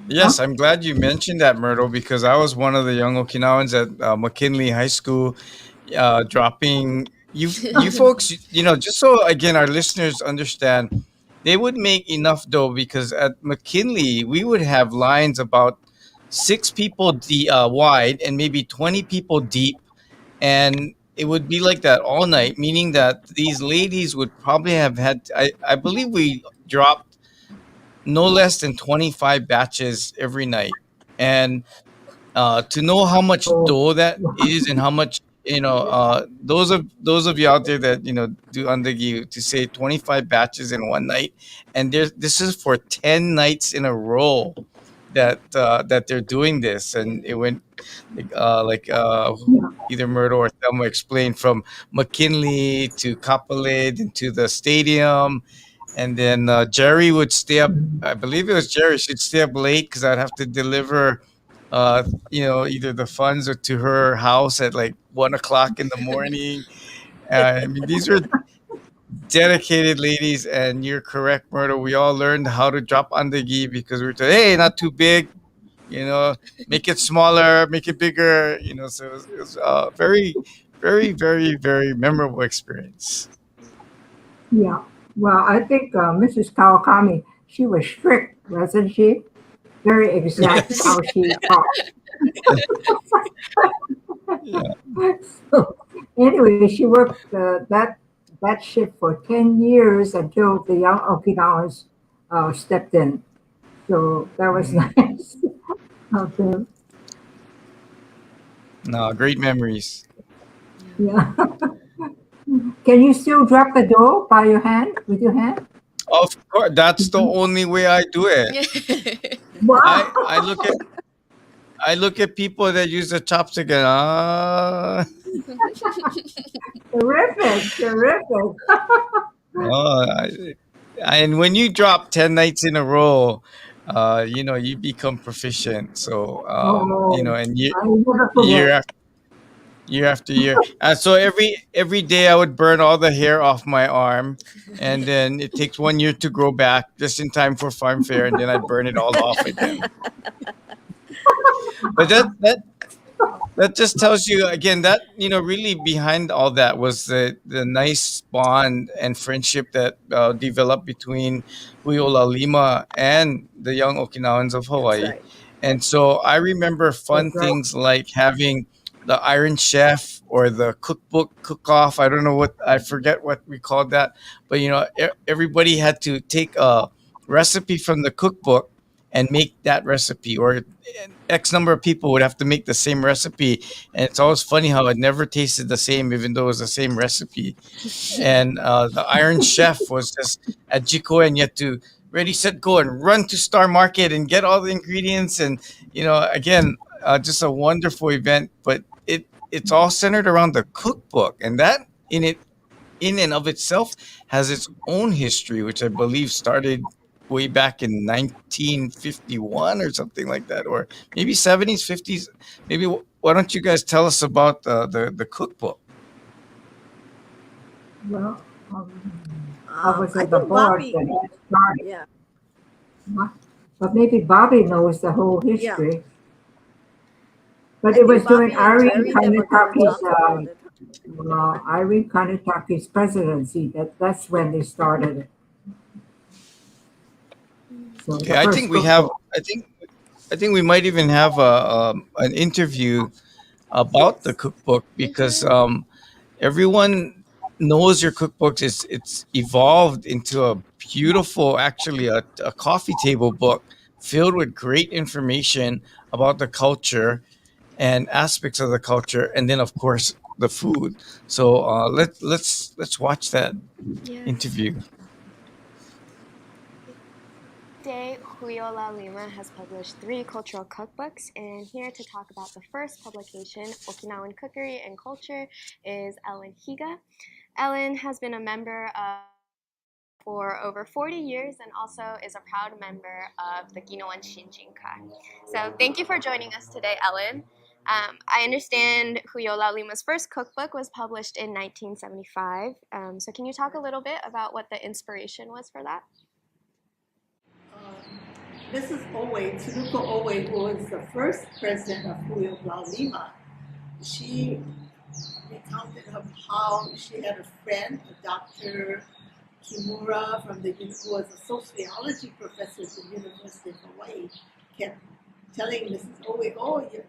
[SPEAKER 1] Yes,
[SPEAKER 7] huh?
[SPEAKER 1] I'm glad you mentioned that, Myrtle, because I was one of the young Okinawans at McKinley High School, dropping you folks. Just so again our listeners understand, they would make enough dough because at McKinley we would have lines about 6 people wide and maybe 20 people deep, and it would be like that all night. Meaning that these ladies would probably have had. I believe we dropped no less than 25 batches every night. And to know how much
[SPEAKER 7] So,
[SPEAKER 1] dough that is and how much, those of you out there that do undergi, to say 25 batches in one night, and this is for 10 nights in a row that they're doing this. And it went
[SPEAKER 7] yeah.
[SPEAKER 1] either Murdo or Thelma explained, from McKinley to Kapolei and to the stadium. And then Gerri would stay up. I believe it was Gerri. She'd stay up late because I'd have to deliver, either the funds or to her house at like 1 o'clock in the morning. I mean, these are dedicated ladies, and you're correct, Myrtle. We all learned how to drop andagi because we were told, hey, not too big, you know, make it smaller, make it bigger, So it was very, very, very, very memorable experience.
[SPEAKER 7] Yeah. Well, I think Mrs. Kawakami, she was strict, wasn't she? Very exact
[SPEAKER 1] Yes.
[SPEAKER 7] how she taught.
[SPEAKER 1] Yeah.
[SPEAKER 7] So, anyway, she worked that shift for 10 years until the young Okinawans stepped in. So that was
[SPEAKER 1] Mhm.
[SPEAKER 7] nice. Okay.
[SPEAKER 1] No, great memories.
[SPEAKER 7] Yeah. Can you still drop the dough by your hand with your hand?
[SPEAKER 1] Of course, that's the only way I do it. I
[SPEAKER 7] Wow.
[SPEAKER 1] I look at I look at people that use the chopstick and
[SPEAKER 7] Terrific. Terrific.
[SPEAKER 1] oh, and when you drop 10 nights in a row, you become proficient. So
[SPEAKER 7] Oh,
[SPEAKER 1] and
[SPEAKER 7] I never
[SPEAKER 1] year
[SPEAKER 7] forget.
[SPEAKER 1] after year after year. So every day I would burn all the hair off my arm, and then it takes 1 year to grow back, just in time for farm fair, and then I'd burn it all off again. But that just tells you again that really behind all that was the nice bond and friendship that developed between Laulima and the young Okinawans of
[SPEAKER 8] That's
[SPEAKER 1] Hawaii.
[SPEAKER 8] right.
[SPEAKER 1] And so I remember
[SPEAKER 7] That's
[SPEAKER 1] fun
[SPEAKER 7] right.
[SPEAKER 1] things like having the Iron Chef or the cookbook cook off. I don't know what, I forget what we called that, but everybody had to take a recipe from the cookbook and make that recipe, or X number of people would have to make the same recipe. And it's always funny how it never tasted the same, even though it was the same recipe. And the Iron Chef was just at Jiko, and you had to ready, set, go, and run to Star Market and get all the ingredients. And again, just a wonderful event. But it's all centered around the cookbook, and that in and of itself has its own history, which I believe started way back in 1951 or something like that, or maybe 70s, 50s. Maybe why don't you guys tell us about the cookbook?
[SPEAKER 7] Well, I was
[SPEAKER 8] I
[SPEAKER 7] at the
[SPEAKER 8] think
[SPEAKER 7] board
[SPEAKER 8] Bobby,
[SPEAKER 7] when it started.
[SPEAKER 8] yeah,
[SPEAKER 7] But maybe Bobby knows the whole
[SPEAKER 8] yeah.
[SPEAKER 7] history. But
[SPEAKER 8] I
[SPEAKER 7] it
[SPEAKER 8] think
[SPEAKER 7] was during
[SPEAKER 8] Bobby and
[SPEAKER 7] Irene
[SPEAKER 8] Gerri, they were going to
[SPEAKER 7] Kanetaki's
[SPEAKER 8] talk about it.
[SPEAKER 7] Irene Kanetaki's presidency. That's when they started it. So
[SPEAKER 1] Okay,
[SPEAKER 7] the
[SPEAKER 1] I
[SPEAKER 7] first
[SPEAKER 1] think we have.
[SPEAKER 7] cookbook.
[SPEAKER 1] I think we might even have an interview about the
[SPEAKER 8] Yes.
[SPEAKER 1] cookbook, because everyone knows your cookbooks. It's evolved into a beautiful, actually a coffee table book filled with great information about the culture and aspects of the culture, and then of course the food. So let's watch that
[SPEAKER 2] Yes.
[SPEAKER 1] interview.
[SPEAKER 2] Today, Huiola Lima has published 3 cultural cookbooks, and here to talk about the first publication, Okinawan Cookery and Culture, is Ellen Higa. Ellen has been a member of for over 40 years and also is a proud member of the Ginowan Shinjinkai. So thank you for joining us today, Ellen. I understand Huiola Lima's first cookbook was published in 1975. So can you talk a little bit about what the inspiration was for that?
[SPEAKER 10] Mrs. Owe, Tsuruko Owe, who was the first president of Laulima, she recounted of how she had a friend, a Dr. Kimura, who was a sociology professor at the University of Hawaii, kept telling Mrs. Owe, oh, you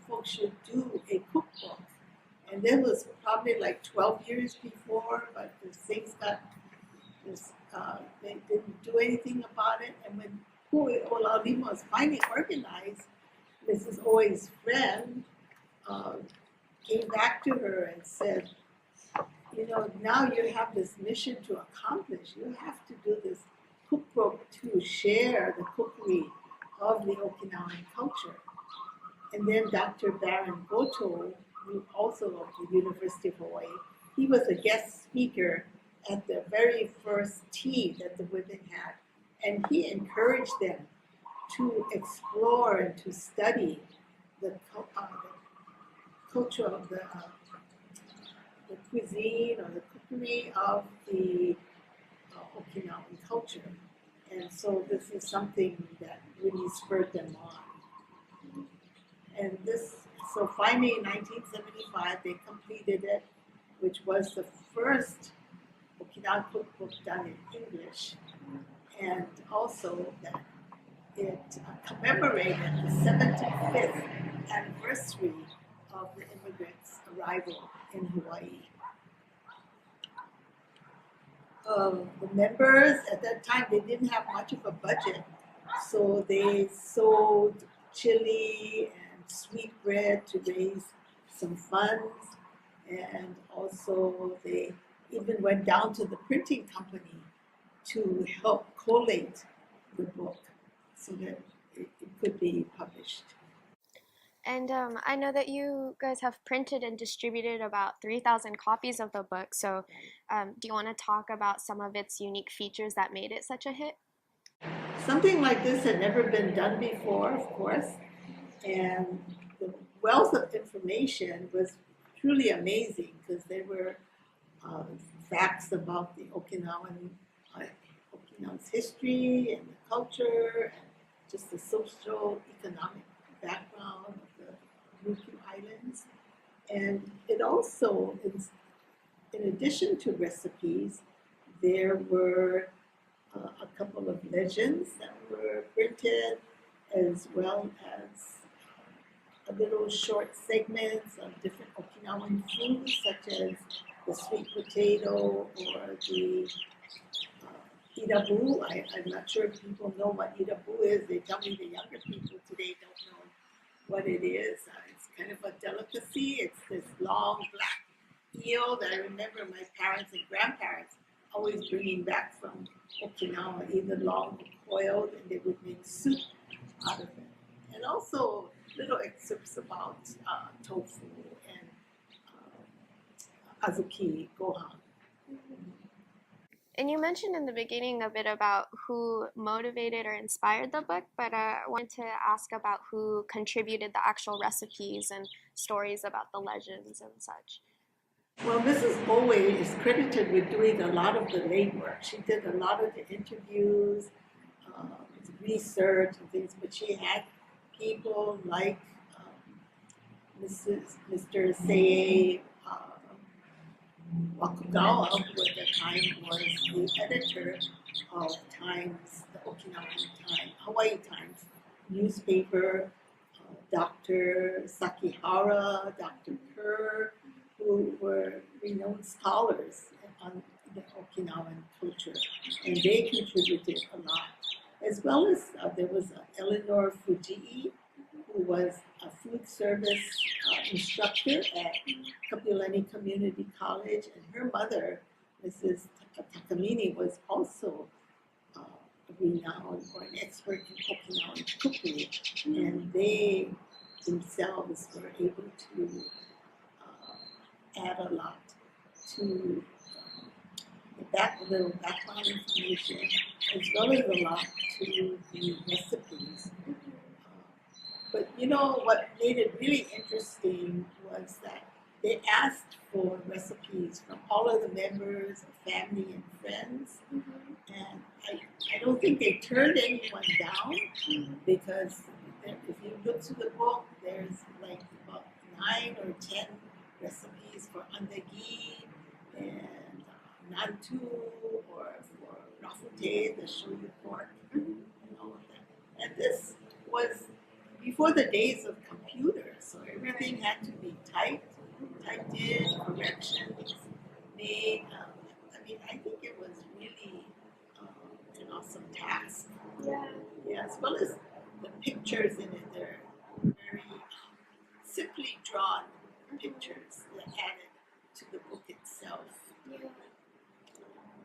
[SPEAKER 10] folks should do a cookbook. And that was probably like 12 years before, but the things got, they didn't do anything about it. And when Laulima was finally organized, Mrs. Owe's friend came back to her and said, now you have this mission to accomplish. You have to do this cookbook to share the cookery of the Okinawan culture. And then Dr. Baron Goto, who also of the University of Hawaii, he was a guest speaker at the very first tea that the women had. And he encouraged them to explore and to study the culture of the cuisine or the cookery of the Okinawan culture. And so this is something that really spurred them on. And so finally in 1975, they completed it, which was the first Okinawan Cookbook done in English, and also that it commemorated the 75th anniversary of the immigrants' arrival in Hawaii. The members at that time, they didn't have much of a budget, so they sold chili and sweet bread to raise some funds, and also they even went down to the printing company to help collate the book so that it could be published.
[SPEAKER 2] And I know that you guys have printed and distributed about 3,000 copies of the book. So do you want to talk about some of its unique features that made it such a hit?
[SPEAKER 10] Something like this had never been done before, of course, and the wealth of information was truly amazing because there were facts about the Okinawan's history and the culture and just the social economic background of the Ryukyu Islands. And it also, in addition to recipes, there were a couple of legends that were printed, as well as a little short segments of different Okinawan foods, such as the sweet potato or the irabu. I'm not sure if people know what irabu is. They tell me the younger people today don't know what it is. It's kind of a delicacy. It's this long black eel that I remember my parents and grandparents always bringing back from Okinawa, either long or coiled, and they would make soup out of it. And also little excerpts about tofu and azuki gohan.
[SPEAKER 2] And you mentioned in the beginning a bit about who motivated or inspired the book, but I wanted to ask about who contributed the actual recipes and stories about the legends and such.
[SPEAKER 10] Well, Mrs. Owe is credited with doing a lot of the legwork. She did a lot of the interviews, research and things, but she had people like Mr. Sei Wakugawa, who at the time was the editor of Times, the Okinawan Times, Hawaii Times newspaper, Dr. Sakihara, Dr. Kerr, who were renowned scholars on the Okinawan culture, and they contributed a lot. As well as there was Eleanor Fujie, who was a food service instructor at Kapilani Community College, and her mother, Mrs. Takamine, was also renowned or an expert in Okinawan cooking, and they themselves were able to add a lot to little background information, as well as a lot to the recipes. But you know what made it really interesting was that they asked for recipes from all of the members, family, and friends. And I don't think they turned anyone down, because if you look through the book, there's like about 9 or 10 recipes for andagi and nantu, or for rafute, the shoyu pork, and all of that. And this was before the days of computers, so everything had to be typed in, corrections made. I think it was really an awesome task. Yeah, as well as the pictures in it, they're very simply drawn pictures that added to the book itself.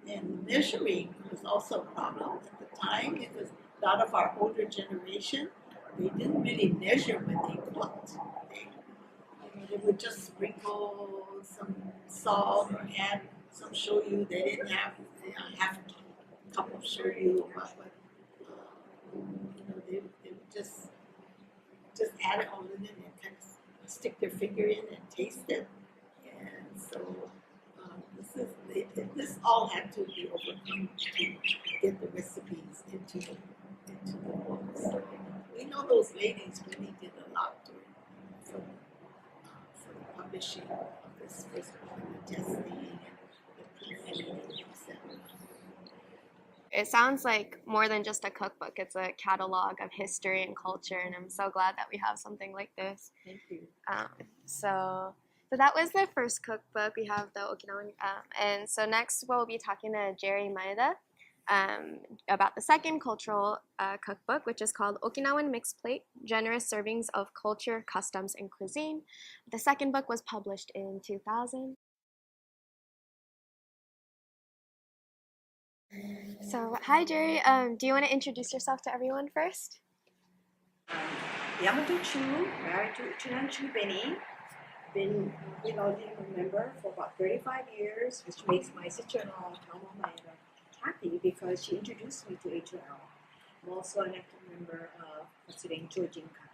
[SPEAKER 10] And measuring was also a problem at the time, because a lot of our older generation, they didn't really measure when they cooked. They would just sprinkle some salt or add some shoyu. They didn't have half a cup of shoyu, but they would just add it all in and kind of stick their finger in and taste it. And so this all had to be overcome to get the recipes into the books. We know those ladies really did a lot for the publishing of this first book, and the testing and the proofreading, etc.
[SPEAKER 2] it sounds like more than just a cookbook. It's a catalog of history and culture, and I'm so glad that we have something like this.
[SPEAKER 8] Thank you.
[SPEAKER 2] So that was the first cookbook. We have the Okinawan, and so next we'll be talking to Gerri Maeda about the second cultural cookbook, which is called Okinawan Mixed Plate: Generous Servings of Culture, Customs, and Cuisine. The second book was published in 2000. So, hi Gerri. Do you want to introduce yourself to everyone first?
[SPEAKER 11] Yamato Chu, married to Uchinan Jubilee. Been a Laulima member for about 35 years, which makes my sister-in-law, Thelma Maeda, happy because she introduced me to HUOA. I'm also an active member of Considering Jojinkai.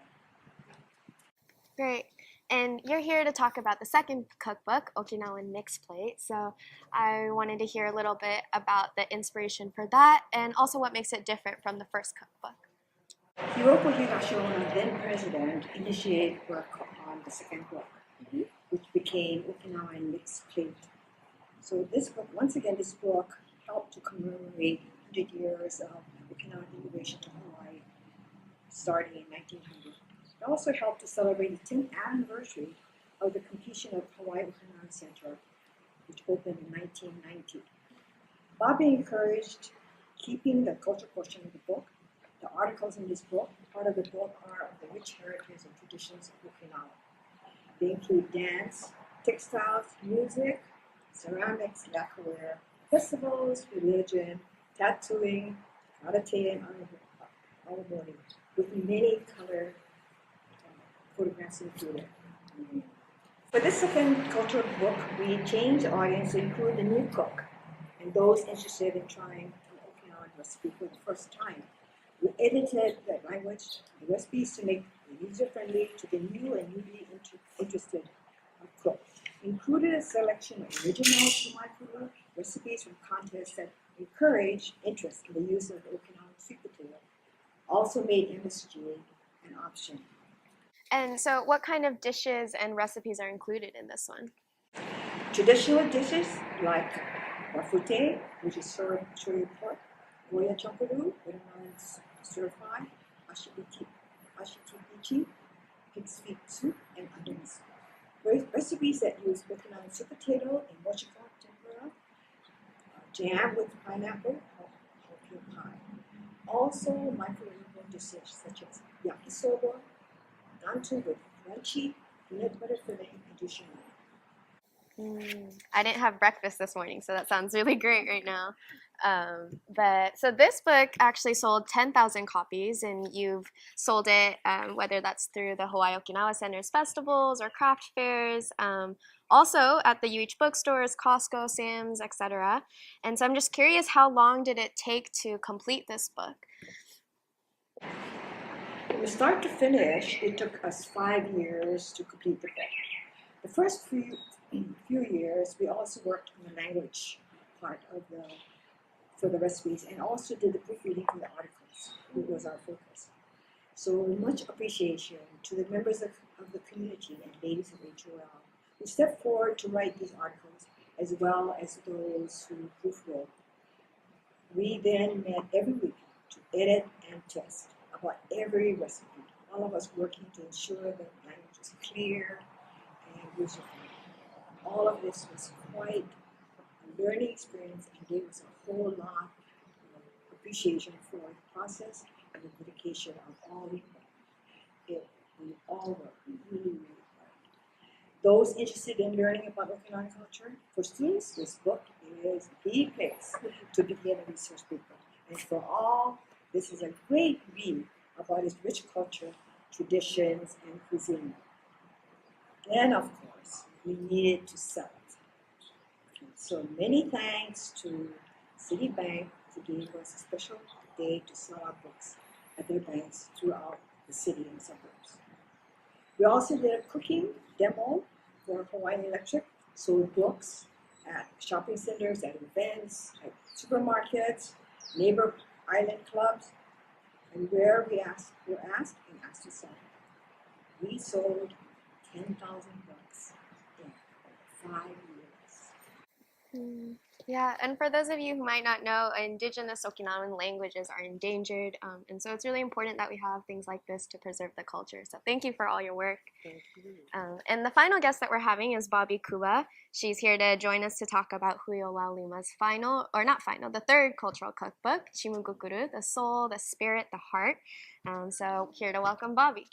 [SPEAKER 2] Great. And you're here to talk about the second cookbook, Okinawan Mixed Plate. So I wanted to hear a little bit about the inspiration for that and also what makes it different from the first cookbook.
[SPEAKER 11] Higa, then president, initiated work on the second book, which became Okinawan Mixed Plate. So this book, once again, this book helped to commemorate 100 years of Okinawan immigration to Hawaii, starting in 1900. It also helped to celebrate the 10th anniversary of the completion of Hawaii Okinawan Center, which opened in 1990. Bobbi encouraged keeping the culture portion of the book. The articles in this book, part of the book, are of the rich heritage and traditions of Okinawa. They include dance, textiles, music, ceramics, lacquerware, festivals, religion, tattooing, karate, and automotive, with many color photographs included. For this second cultural book, we changed the audience to include the new cook and those interested in trying an Okinawan recipe for the first time. We edited the language, the recipes to make it user-friendly to the new and newly interested cook. Included a selection of original Kumaikura recipes from contests that encourage interest in the use of Okinawan sweet potato. Also made MSG an option.
[SPEAKER 2] And so what kind of dishes and recipes are included in this one?
[SPEAKER 11] Traditional dishes like wafute, which is shoyu pork, goya champaru, otherwise stir-fry, ashitibichi, pig's feet soup, and onions. Recipes that use Okinawan sweet potato and mochiko tempura, jam with pineapple, or pumpkin pie. Also, microwavable dishes such as yakisoba, nantu with crunchy peanut butter filling additional.
[SPEAKER 2] I didn't have breakfast this morning, so that sounds really great right now. But so this book actually sold 10,000 copies, and you've sold it, whether that's through the Hawaii Okinawa Center's festivals or craft fairs, also at the UH bookstores, Costco, Sam's, etc. And so I'm just curious, how long did it take to complete this book?
[SPEAKER 11] From start to finish, it took us 5 years to complete the book. The first few years, we also worked on the language part for the recipes, and also did the proofreading for the articles, which was our focus. So much appreciation to the members of the community and ladies of HUOA who stepped forward to write these articles, as well as those who proofread. We then met every week to edit and test about every recipe, all of us working to ensure that the language was clear and user-friendly. All of this was quite a learning experience and gave us a whole lot of appreciation for the process and the dedication of all the people. We all worked really, really hard. Those interested in learning about Okinawan culture, for students, this book is the place to begin a research paper. And for all, this is a great read about its rich culture, traditions, and cuisine. And of course, we needed to sell it. So many thanks to Citibank who gave us a special day to sell our books at their banks throughout the city and suburbs. We also did a cooking demo for Hawaiian Electric, sold books at shopping centers, at events, at supermarkets, neighbor island clubs, and where we were asked to sell. We sold 10,000 books in 5 years.
[SPEAKER 2] Yeah, and for those of you who might not know, indigenous Okinawan languages are endangered, and so it's really important that we have things like this to preserve the culture. So thank you for all your work. And the final guest that we're having is Bobbi Kuba. She's here to join us to talk about HUOA Laulima's the third cultural cookbook, Chimugukuru, the soul, the spirit, the heart. So here to welcome Bobbi.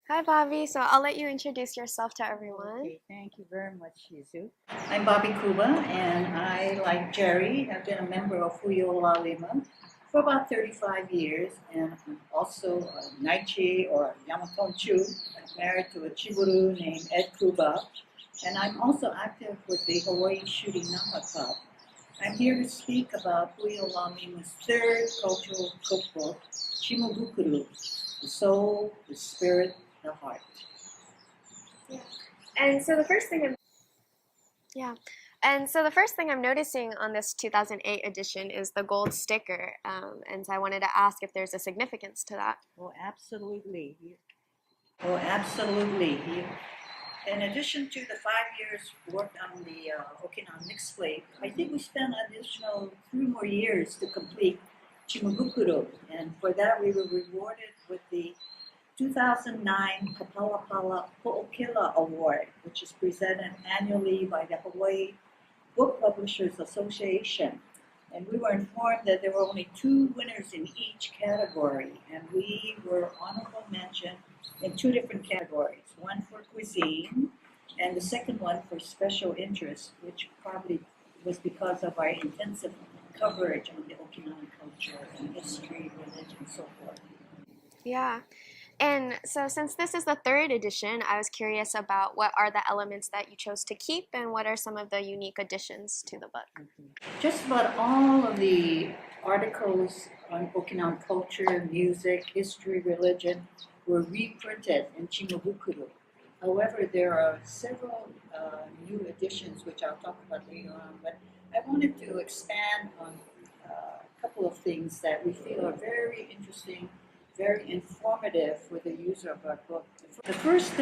[SPEAKER 2] Hi, Bobbi. So I'll let you introduce yourself to everyone.
[SPEAKER 12] Okay, thank you very much, Shizu. I'm Bobbi Kuba, and I, like Gerri, have been a member of HUOA Laulima for about 35 years, and I'm also a Naichi or Yamatonchu, married to a Chiburu named Ed Kuba, and I'm also active with the Hawaii Shooting Nama Club. I'm here to speak about HUOA Laulima's third cultural cookbook, Chimugukuru, the soul, the spirit, the heart.
[SPEAKER 2] And so the first thing I'm noticing on this 2008 edition is the gold sticker, and so I wanted to ask if there's a significance to that.
[SPEAKER 12] Oh, absolutely. Oh, absolutely. In addition to the 5 years work on the Okinawan mixed plate, I think we spent an additional 3 more years to complete Chimugukuru, and for that we were rewarded with the 2009 Kapalapala Ho'okila Award, which is presented annually by the Hawaii Book Publishers Association. And we were informed that there were only 2 winners in each category, and we were honorable mention in 2 different categories, one for cuisine and the second one for special interest, which probably was because of our intensive coverage on the Okinawan culture and history, religion, and so forth.
[SPEAKER 2] Yeah. And so since this is the third edition, I was curious about what are the elements that you chose to keep and what are some of the unique additions to the book?
[SPEAKER 12] Just about all of the articles on Okinawan culture, music, history, religion were reprinted in Chimugukuru. However, there are several new editions, which I'll talk about later on, but I wanted to expand on a couple of things that we feel are very interesting, very informative for the user of our book. The first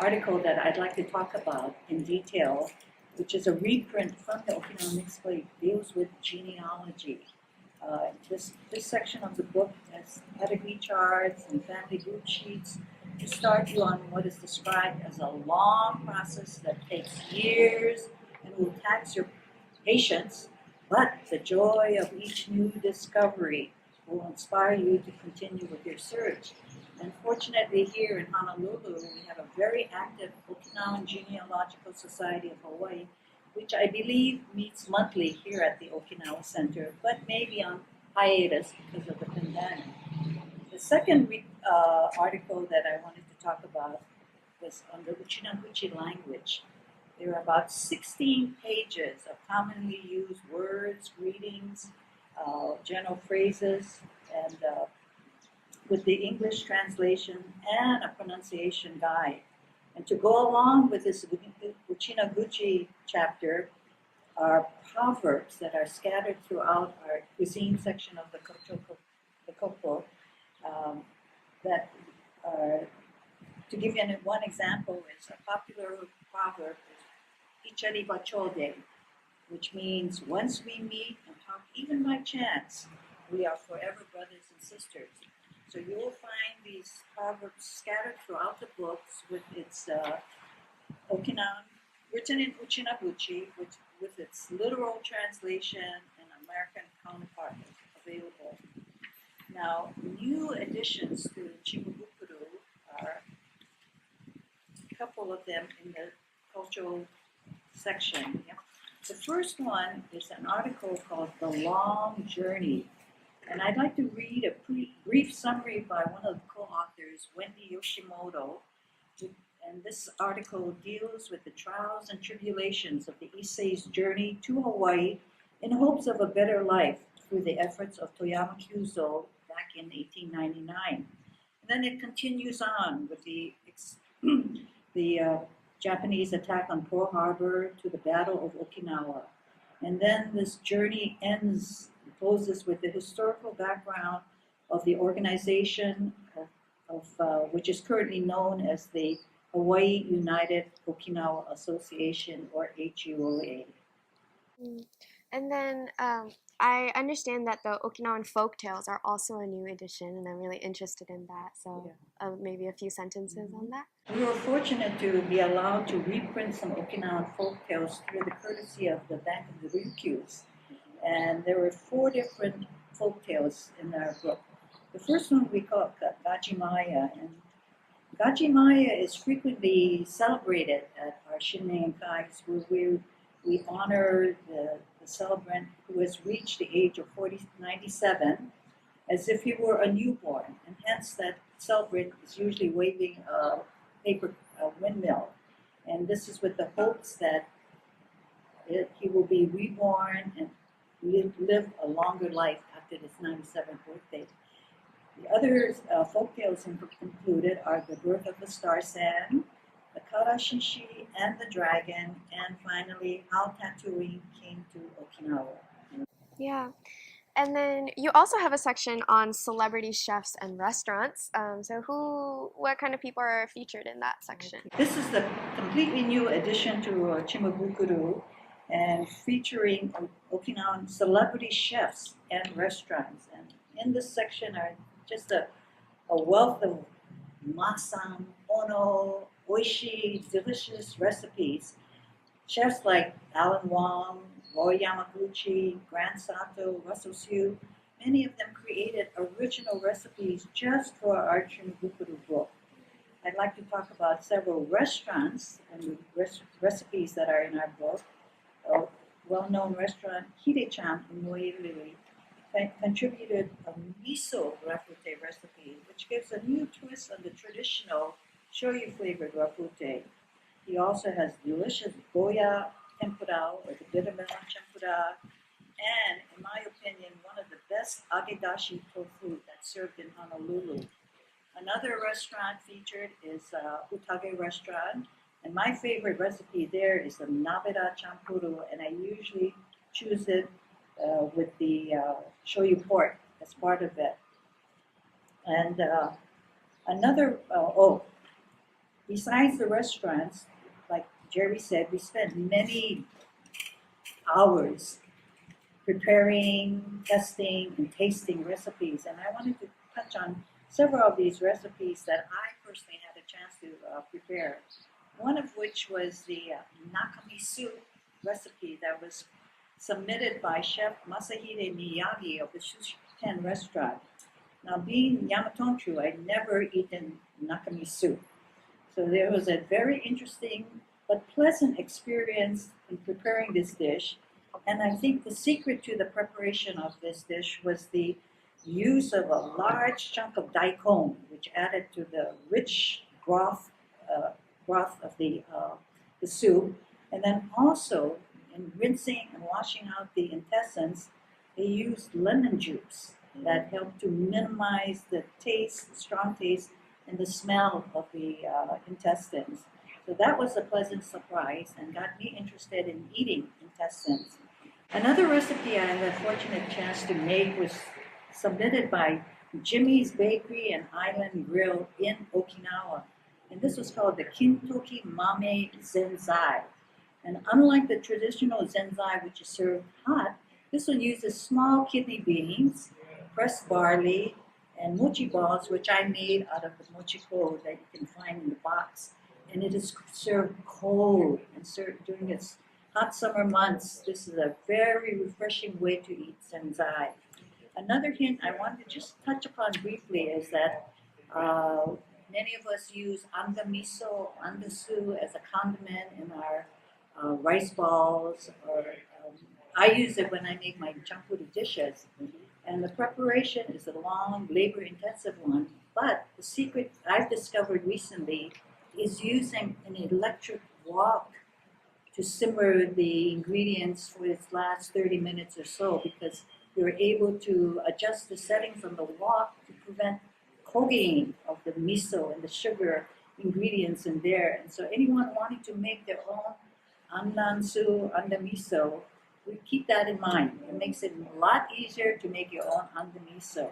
[SPEAKER 12] article that I'd like to talk about in detail, which is a reprint from the Okinawan mixed plate, deals with genealogy. This section of the book has pedigree charts and family group sheets to start you on what is described as a long process that takes years and will tax your patience, but the joy of each new discovery will inspire you to continue with your search. Unfortunately, here in Honolulu, we have a very active Okinawan Genealogical Society of Hawaii, which I believe meets monthly here at the Okinawa Center, but maybe on hiatus because of the pandemic. The second article that I wanted to talk about was on the Uchinaguchi language. There are about 16 pages of commonly used words, greetings, general phrases, and with the English translation and a pronunciation guide. And to go along with this Uchinaguchi chapter are proverbs that are scattered throughout our cuisine section of the cookbook. That are, to give you one example, is a popular proverb is Ichari Bachode, which means once we meet and talk even by chance, we are forever brothers and sisters. So you will find these proverbs scattered throughout the books with its Okinawan, written in Uchinaguchi, with its literal translation and American counterpart available. Now, new additions to Chimugukuru are a couple of them in the cultural section. Yeah. The first one is an article called The Long Journey. And I'd like to read a brief summary by one of the co-authors, Wendy Yoshimoto. And this article deals with the trials and tribulations of the Issei's journey to Hawaii in hopes of a better life through the efforts of Toyama Kyuzo back in 1899. And then it continues on with the Japanese attack on Pearl Harbor to the Battle of Okinawa. And then this journey closes with the historical background of the organization of which is currently known as the Hawaii United Okinawa Association, or HUOA.
[SPEAKER 2] And then I understand that the Okinawan Folktales are also a new edition, and I'm really interested in that. So maybe a few sentences on that.
[SPEAKER 12] We were fortunate to be allowed to reprint some Okinawan folktales through the courtesy of the Bank of the Ryukyus. And there were 4 different folktales in our book. The first one we call Gajimaya, and Gajimaya is frequently celebrated at our Shinnenkais, where we honor the celebrant who has reached the age of 97 as if he were a newborn, and hence that celebrant is usually waving a paper windmill. And this is with the hopes that he will be reborn and live a longer life after his 97th birthday. The other folktales included are The Birth of the Star San, The Karashishi and the Dragon, and finally, How Tattooing Came to Okinawa.
[SPEAKER 2] Yeah. And then you also have a section on celebrity chefs and restaurants. So what kind of people are featured in that section?
[SPEAKER 12] This is the completely new addition to Chimabukuro, and featuring Okinawan celebrity chefs and restaurants. And in this section are just a wealth of masam, ono, oishi, delicious recipes. Chefs like Alan Wong, Roy Yamaguchi, Grant Sato, Russell Hsu, many of them created original recipes just for our Chimabukuro book. I'd like to talk about several restaurants and recipes that are in our book. A well-known restaurant, Hide-chan in Noiriri, contributed a miso rapute recipe, which gives a new twist on the traditional shoyu-flavored rapute. He also has delicious goya tempura, or the bitter melon tempura, and, in my opinion, one of the best agedashi tofu that's served in Honolulu. Another restaurant featured is Utage Restaurant, and my favorite recipe there is the Nabeda Champuru, and I usually choose it with the shoyu pork as part of it. And besides the restaurants, like Gerri said, we spent many hours preparing, testing, and tasting recipes, and I wanted to touch on several of these recipes that I personally had a chance to prepare. One of which was the nakamisu recipe that was submitted by Chef Masahide Miyagi of the Shushiten restaurant. Now, being Yamatonchu, I'd never eaten nakamisu. So there was a very interesting but pleasant experience in preparing this dish. And I think the secret to the preparation of this dish was the use of a large chunk of daikon, which added to the rich broth of the soup. And then also, in rinsing and washing out the intestines, they used lemon juice that helped to minimize the taste, strong taste, and the smell of the intestines. So that was a pleasant surprise and got me interested in eating intestines. Another recipe I had a fortunate chance to make was submitted by Jimmy's Bakery and Island Grill in Okinawa. And this was called the Kintoki Mame Zenzai. And unlike the traditional Zenzai, which is served hot, this one uses small kidney beans, pressed barley, and mochi balls, which I made out of the mochiko that you can find in the box. And it is served cold and served during its hot summer months. This is a very refreshing way to eat Zenzai. Another hint I want to just touch upon briefly is that many of us use anda miso, andasu as a condiment in our rice balls, or I use it when I make my champuru dishes. And the preparation is a long, labor-intensive one, but the secret I've discovered recently is using an electric wok to simmer the ingredients for its last 30 minutes or so, because you're able to adjust the settings on the wok to prevent clogging of the miso and the sugar ingredients in there. And so anyone wanting to make their own andansu, anda miso, we keep that in mind. It makes it a lot easier to make your own anda miso.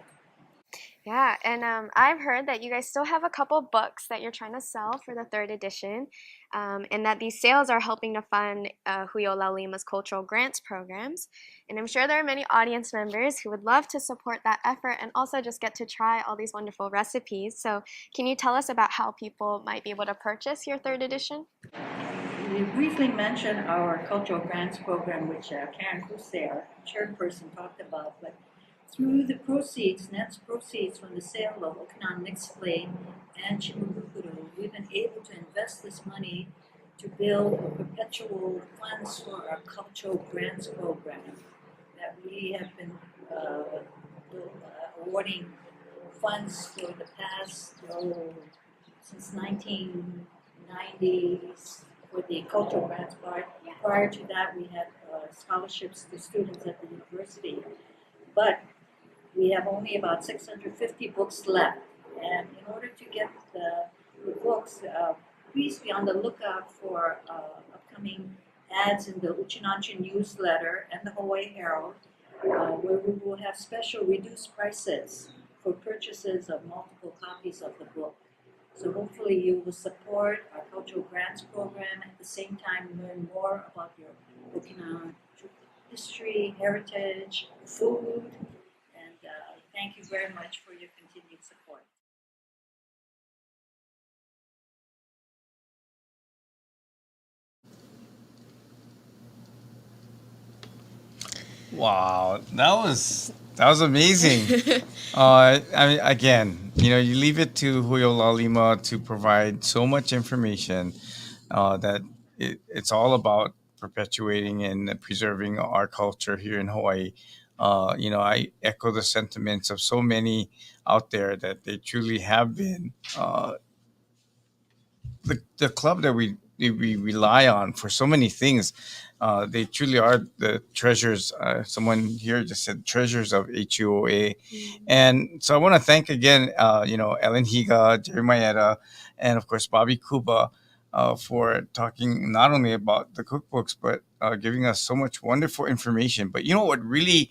[SPEAKER 2] Yeah, and I've heard that you guys still have a couple books that you're trying to sell for the third edition, and that these sales are helping to fund HUOA Laulima's cultural grants programs. And I'm sure there are many audience members who would love to support that effort and also just get to try all these wonderful recipes. So, can you tell us about how people might be able to purchase your third edition?
[SPEAKER 12] We briefly mentioned our cultural grants program, which Karen Husey, our chairperson, talked about, but through the proceeds, net proceeds from the sale of Okinawan Mixed Flame and Shimabukuro, we've been able to invest this money to build a perpetual funds for our cultural grants program that we have been awarding funds for the past, since 1990s for the cultural grants part. Prior to that, we had scholarships to students at the university. But we have only about 650 books left. And in order to get the books, please be on the lookout for upcoming ads in the Uchinanchi newsletter and the Hawaii Herald, where we will have special reduced prices for purchases of multiple copies of the book. So hopefully you will support our cultural grants program, at the same time learn more about your Okinawan history, heritage, food, and thank you very much for your continued support.
[SPEAKER 1] Wow, that was amazing. I mean, again, you leave it to HUOA Laulima to provide so much information that it's all about perpetuating and preserving our culture here in Hawaii. I echo the sentiments of so many out there that they truly have been the club that we rely on for so many things. They truly are the treasures. Someone here just said treasures of HUOA, and so I want to thank again, Ellen Higa, Gerri Maeda, and of course Bobbi Kuba, for talking not only about the cookbooks but giving us so much wonderful information. But you know what really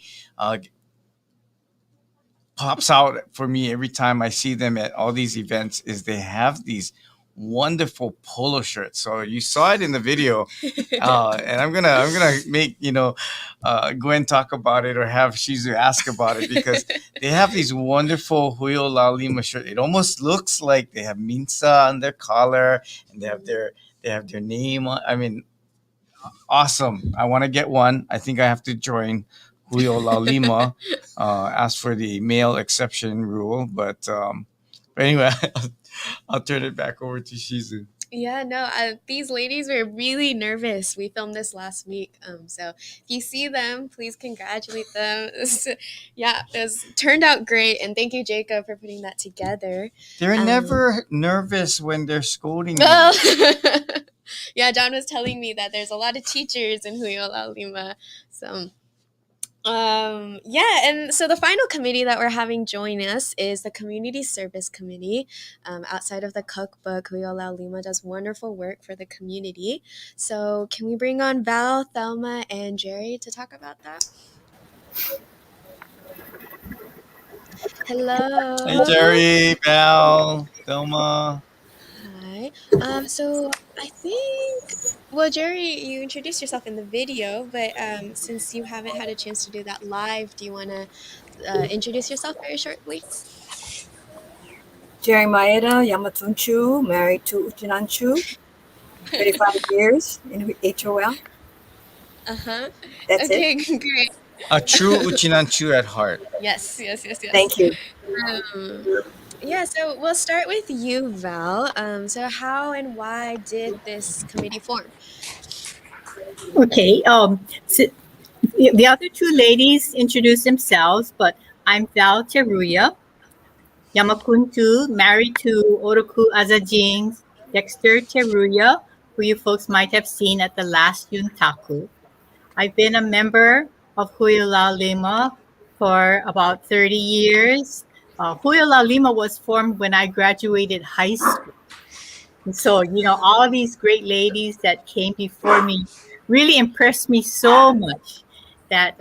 [SPEAKER 1] pops out for me every time I see them at all these events is they have these wonderful polo shirts. So you saw it in the video, and I'm gonna make Gwen talk about it or have Shizu ask about it because they have these wonderful HUOA Laulima shirts. It almost looks like they have minsa on their collar and they have their name on. I mean, awesome. I want to get one. I think I have to join HUOA Laulima. Ask for the male exception rule, but anyway, I'll turn it back over to Shizu.
[SPEAKER 2] Yeah, no, these ladies were really nervous. We filmed this last week. So if you see them, please congratulate them. Yeah, turned out great. And thank you, Jacob, for putting that together.
[SPEAKER 1] They're never nervous when they're scolding you.
[SPEAKER 2] Oh. Yeah, John was telling me that there's a lot of teachers in HUOA Laulima. So yeah, and so the final committee that we're having join us is the Community Service Committee. Outside of the cookbook, HUOA Laulima does wonderful work for the community. So can we bring on Val, Thelma, and Gerri to talk about that? Hello.
[SPEAKER 1] Hey, Gerri, Val, Thelma.
[SPEAKER 2] Hi. So I think, well, Gerri, you introduced yourself in the video, but since you haven't had a chance to do that live, do you want to introduce yourself very shortly?
[SPEAKER 11] Gerri Maeda, Yamatunchu, married to Uchinanchu, 35 years in HOL.
[SPEAKER 2] Uh-huh.
[SPEAKER 11] That's
[SPEAKER 2] okay,
[SPEAKER 11] it.
[SPEAKER 2] Great.
[SPEAKER 1] A true Uchinanchu at heart.
[SPEAKER 2] Yes.
[SPEAKER 11] Thank you.
[SPEAKER 2] Yeah, so we'll start with you, Val. So how and why did this committee form?
[SPEAKER 13] Okay. So the other two ladies introduced themselves, but I'm Val Teruya, Yamakuntu, married to Oroku Azajin's Dexter Teruya, who you folks might have seen at the last Yuntaku. I've been a member of HUOA Laulima for about 30 years. HUOA Laulima was formed when I graduated high school. And so, all these great ladies that came before me really impressed me so much. that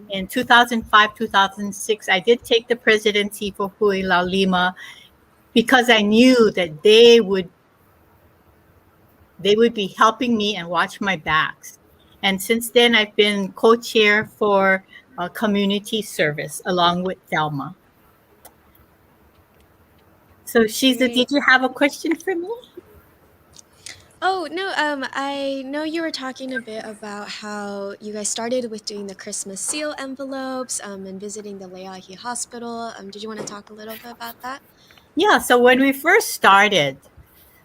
[SPEAKER 13] in 2005, 2006, I did take the presidency for HUOA Laulima because I knew that they would be helping me and watch my backs. And since then, I've been co-chair for community service along with Thelma. So, Shiza,
[SPEAKER 2] Great.
[SPEAKER 13] did you have a question for me?
[SPEAKER 2] Oh, no, I know you were talking a bit about how you guys started with doing the Christmas seal envelopes and visiting the Leahi Hospital. Did you want to talk a little bit about that?
[SPEAKER 13] Yeah, so when we first started,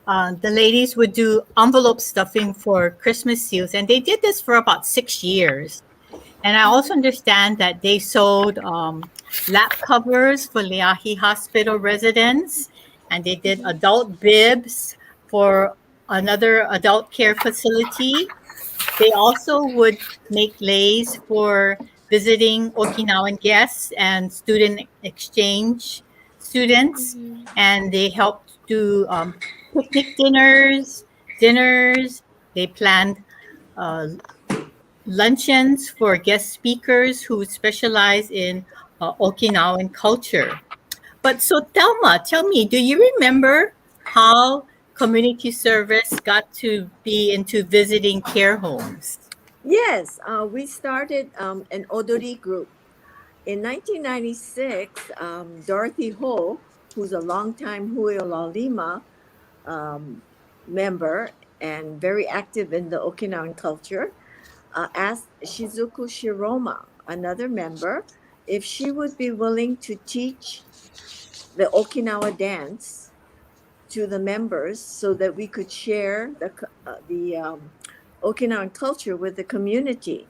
[SPEAKER 13] the ladies would do envelope stuffing for Christmas seals, and they did this for about 6 years. And I also understand that they sold lap covers for Leahi Hospital residents, and they did adult bibs for another adult care facility. They also would make leis for visiting Okinawan guests and student exchange students, and they helped do picnic dinners. They planned uh, luncheons for guest speakers who specialize in Okinawan culture. But so, Thelma, tell me, do you remember how community service got to be into visiting care homes?
[SPEAKER 8] Yes, we started an Odori group. In 1996, Dorothy Ho, who's a longtime Hui Laulima member and very active in the Okinawan culture, asked Shizuku Shiroma, another member, if she would be willing to teach the Okinawa dance to the members so that we could share the Okinawan culture with the community.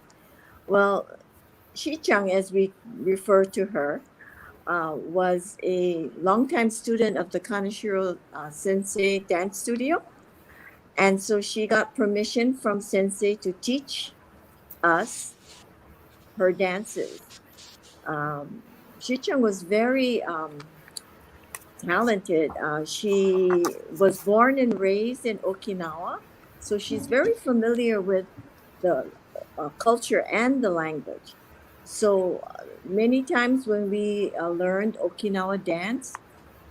[SPEAKER 8] Well, Shichang, as we refer to her, was a longtime student of the Kaneshiro Sensei dance studio. And so she got permission from Sensei to teach us her dances. Shichang was very talented. She was born and raised in Okinawa, so she's very familiar with the culture and the language. So many times when we learned Okinawa dance,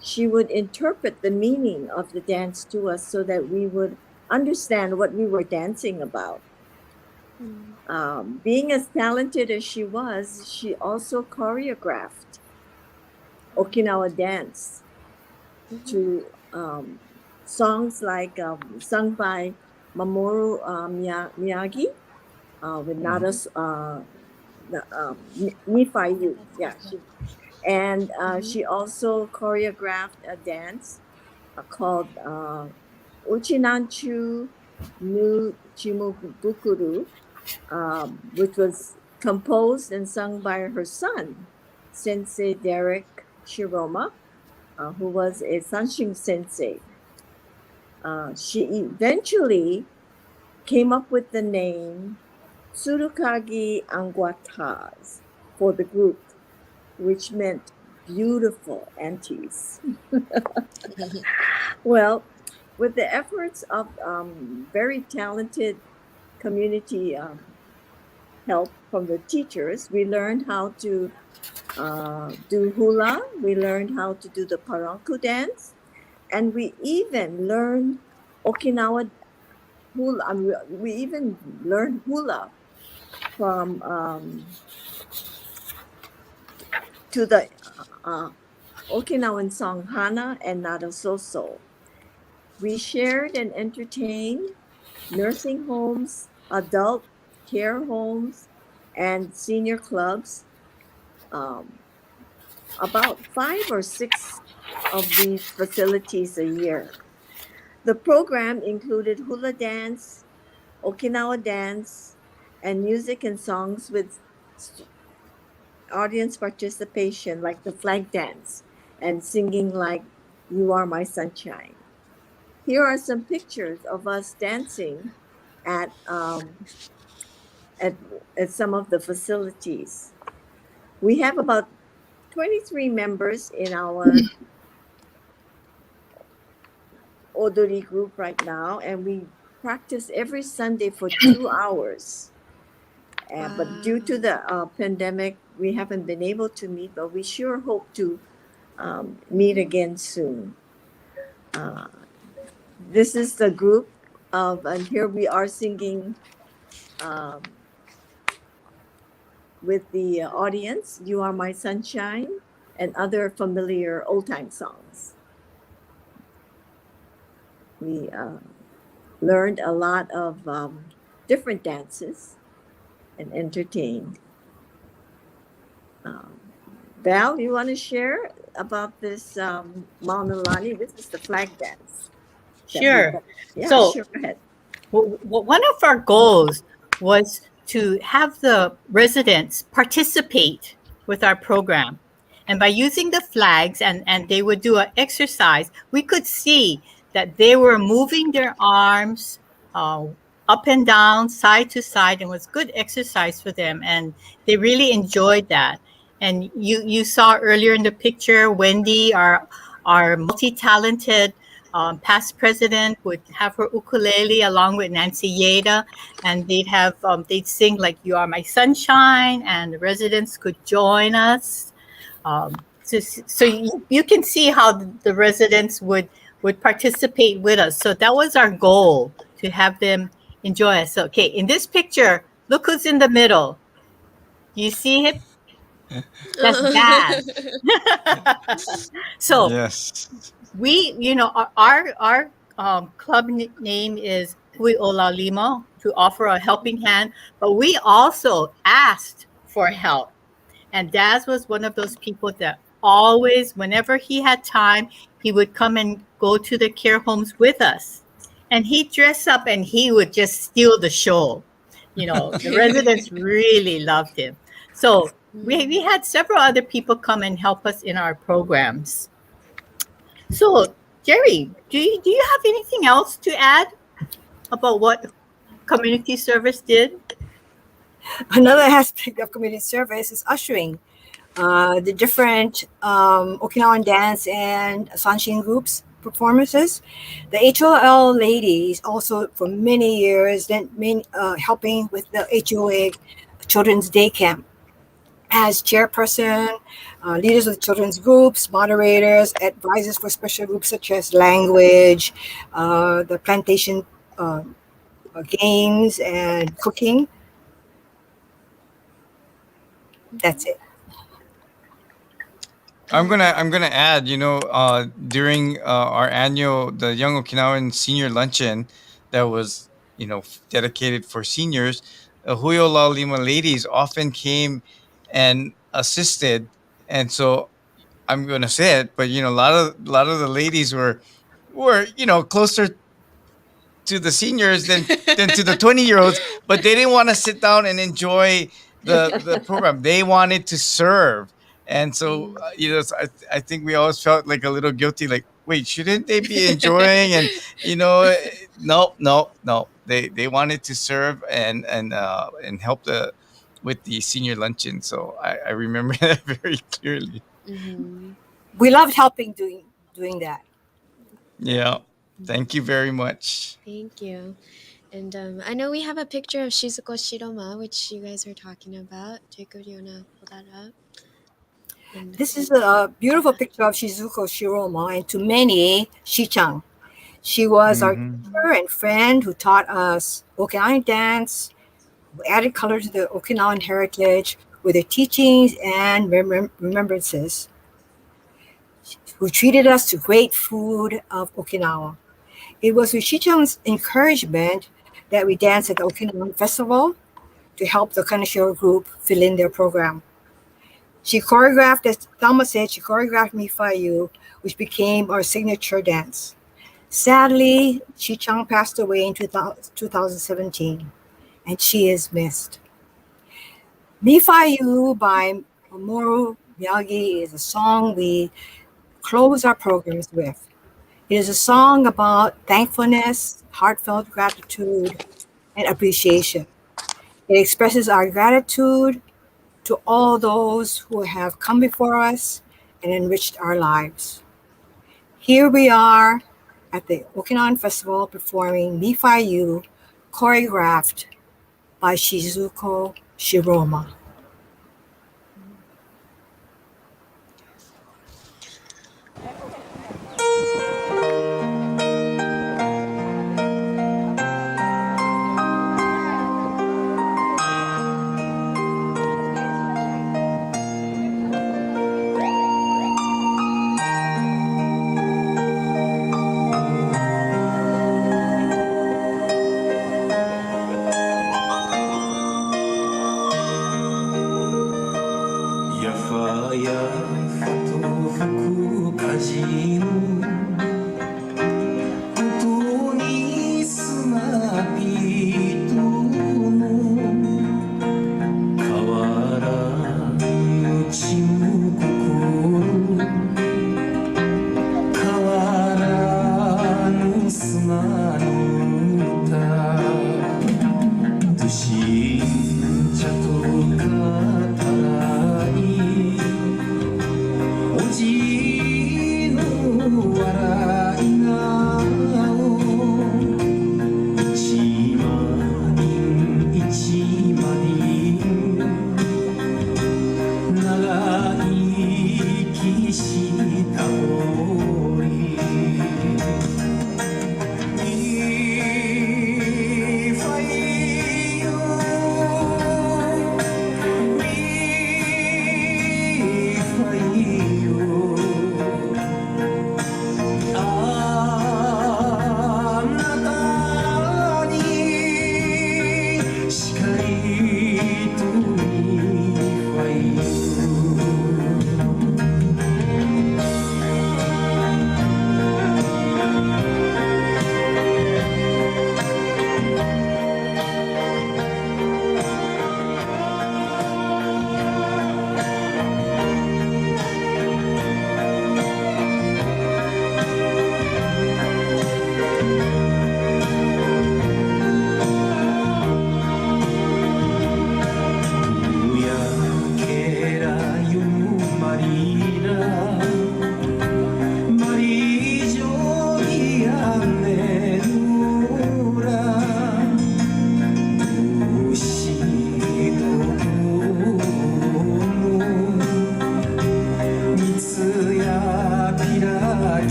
[SPEAKER 8] she would interpret the meaning of the dance to us so that we would understand what we were dancing about. Being as talented as she was, she also choreographed Okinawa dance to songs like sung by Mamoru Miyagi with Nada's Nifayu. Yeah, and she also choreographed a dance called Uchinanchu nu Chimubukuru, which was composed and sung by her son, Sensei Derek Shiroma, who was a Sanshin sensei. She eventually came up with the name Tsurukagi Anguataz for the group, which meant beautiful aunties. Well, with the efforts of very talented community help from the teachers, we learned how to do hula, we learned how to do the paranku dance, and we even learned Okinawa hula. We even learned hula from to the Okinawan song Hana and Nada Soso. We shared and entertained nursing homes, adult care homes, and senior clubs. About 5 or 6 of these facilities a year. The program included hula dance, Okinawa dance, and music and songs with audience participation, like the flag dance and singing like You Are My Sunshine. Here are some pictures of us dancing at, at, at some of the facilities. We have about 23 members in our Odori group right now, and we practice every Sunday for 2 hours. But due to the pandemic, we haven't been able to meet, but we sure hope to meet again soon. This is the group of, and here we are singing with the audience, You Are My Sunshine, and other familiar old time songs. We learned a lot of different dances and entertained. Val, you want to share about this Maunalani? This is the flag dance.
[SPEAKER 13] Sure.
[SPEAKER 8] Yeah,
[SPEAKER 13] So
[SPEAKER 8] sure. Go ahead.
[SPEAKER 13] one of our goals was to have the residents participate with our program. And by using the flags and they would do an exercise, we could see that they were moving their arms up and down, side to side, and was good exercise for them. And they really enjoyed that. And you saw earlier in the picture, Wendy, our multi-talented past president, would have her ukulele along with Nancy Yeda, and they'd sing like "You Are My Sunshine," and the residents could join us. So you can see how the residents would participate with us. So that was our goal, to have them enjoy us. So, okay, in this picture, look who's in the middle. You see it? That's Daz. So
[SPEAKER 1] Yes.
[SPEAKER 13] we, our club name is Laulima, to offer a helping hand, but we also asked for help. And Daz was one of those people that always, whenever he had time, he would come and go to the care homes with us. And he'd dress up and he would just steal the show. The residents really loved him. So we had several other people come and help us in our programs. So, Gerri, do you have anything else to add about what community service did?
[SPEAKER 11] Another aspect of community service is ushering. The different Okinawan dance and Sanshin groups performances. The HOL ladies also for many years then helping with the HUOA Children's Day Camp as chairperson, leaders of the children's groups, moderators, advisors for special groups such as language, the plantation games, and cooking. That's it.
[SPEAKER 1] I'm gonna add. During our annual the Young Okinawan Senior Luncheon, that was dedicated for seniors, Huyo Laulima ladies often came and assisted, and so I'm gonna say it, but a lot of the ladies were closer to the seniors than to the 20-year-olds, but they didn't want to sit down and enjoy the program. They wanted to serve. And so so I think we always felt like a little guilty, like, wait, shouldn't they be enjoying? And no, they wanted to serve and help with the senior luncheon. So I remember that very clearly.
[SPEAKER 11] We loved helping doing that.
[SPEAKER 1] Yeah. Thank you very much.
[SPEAKER 2] Thank you. And I know we have a picture of Shizuko Shiroma, which you guys were talking about. Jacob, do you want to pull that up? And
[SPEAKER 11] This is a beautiful picture of Shizuko Shiroma, and to many, Shichang. She was our teacher and friend who taught us Okinawan dance, who added color to the Okinawan heritage with her teachings and remembrances, who treated us to great food of Okinawa. It was with Shichang's encouragement that we danced at the Okinawan Festival to help the Kaneshiro group fill in their program. She choreographed, as Thelma said, she choreographed Mi Fa You, which became our signature dance. Sadly, Shichang passed away in 2017, and she is missed. Mi Fa You by Mamoru Miyagi is a song we close our programs with. It is a song about thankfulness, heartfelt gratitude, and appreciation. It expresses our gratitude to all those who have come before us and enriched our lives. Here we are at the Okinawan Festival performing Mi Fa You, choreographed by Shizuko Shiroma.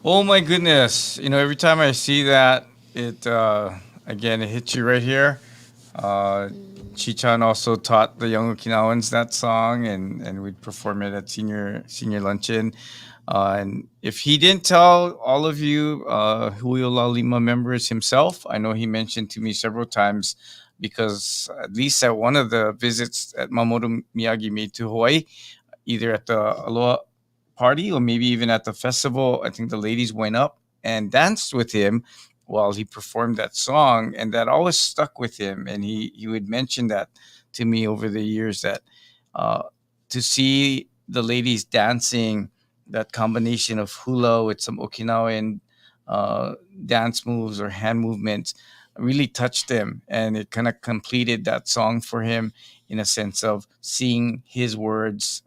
[SPEAKER 1] Oh my goodness! Every time I see that, it again it hits you right here. Chi-chan also taught the young Okinawans that song, and we'd perform it at senior luncheon. And if he didn't tell all of you Huio Laulima members himself, I know he mentioned to me several times, because at least at one of the visits that Mamoru Miyagi made to Hawaii, either at the Aloha party or maybe even at the festival, I think the ladies went up and danced with him while he performed that song, and that always stuck with him. And he would mention that to me over the years, that uh, to see the ladies dancing that combination of hula with some Okinawan uh, dance moves or hand movements really touched him, and it kind of completed that song for him, in a sense of seeing his words,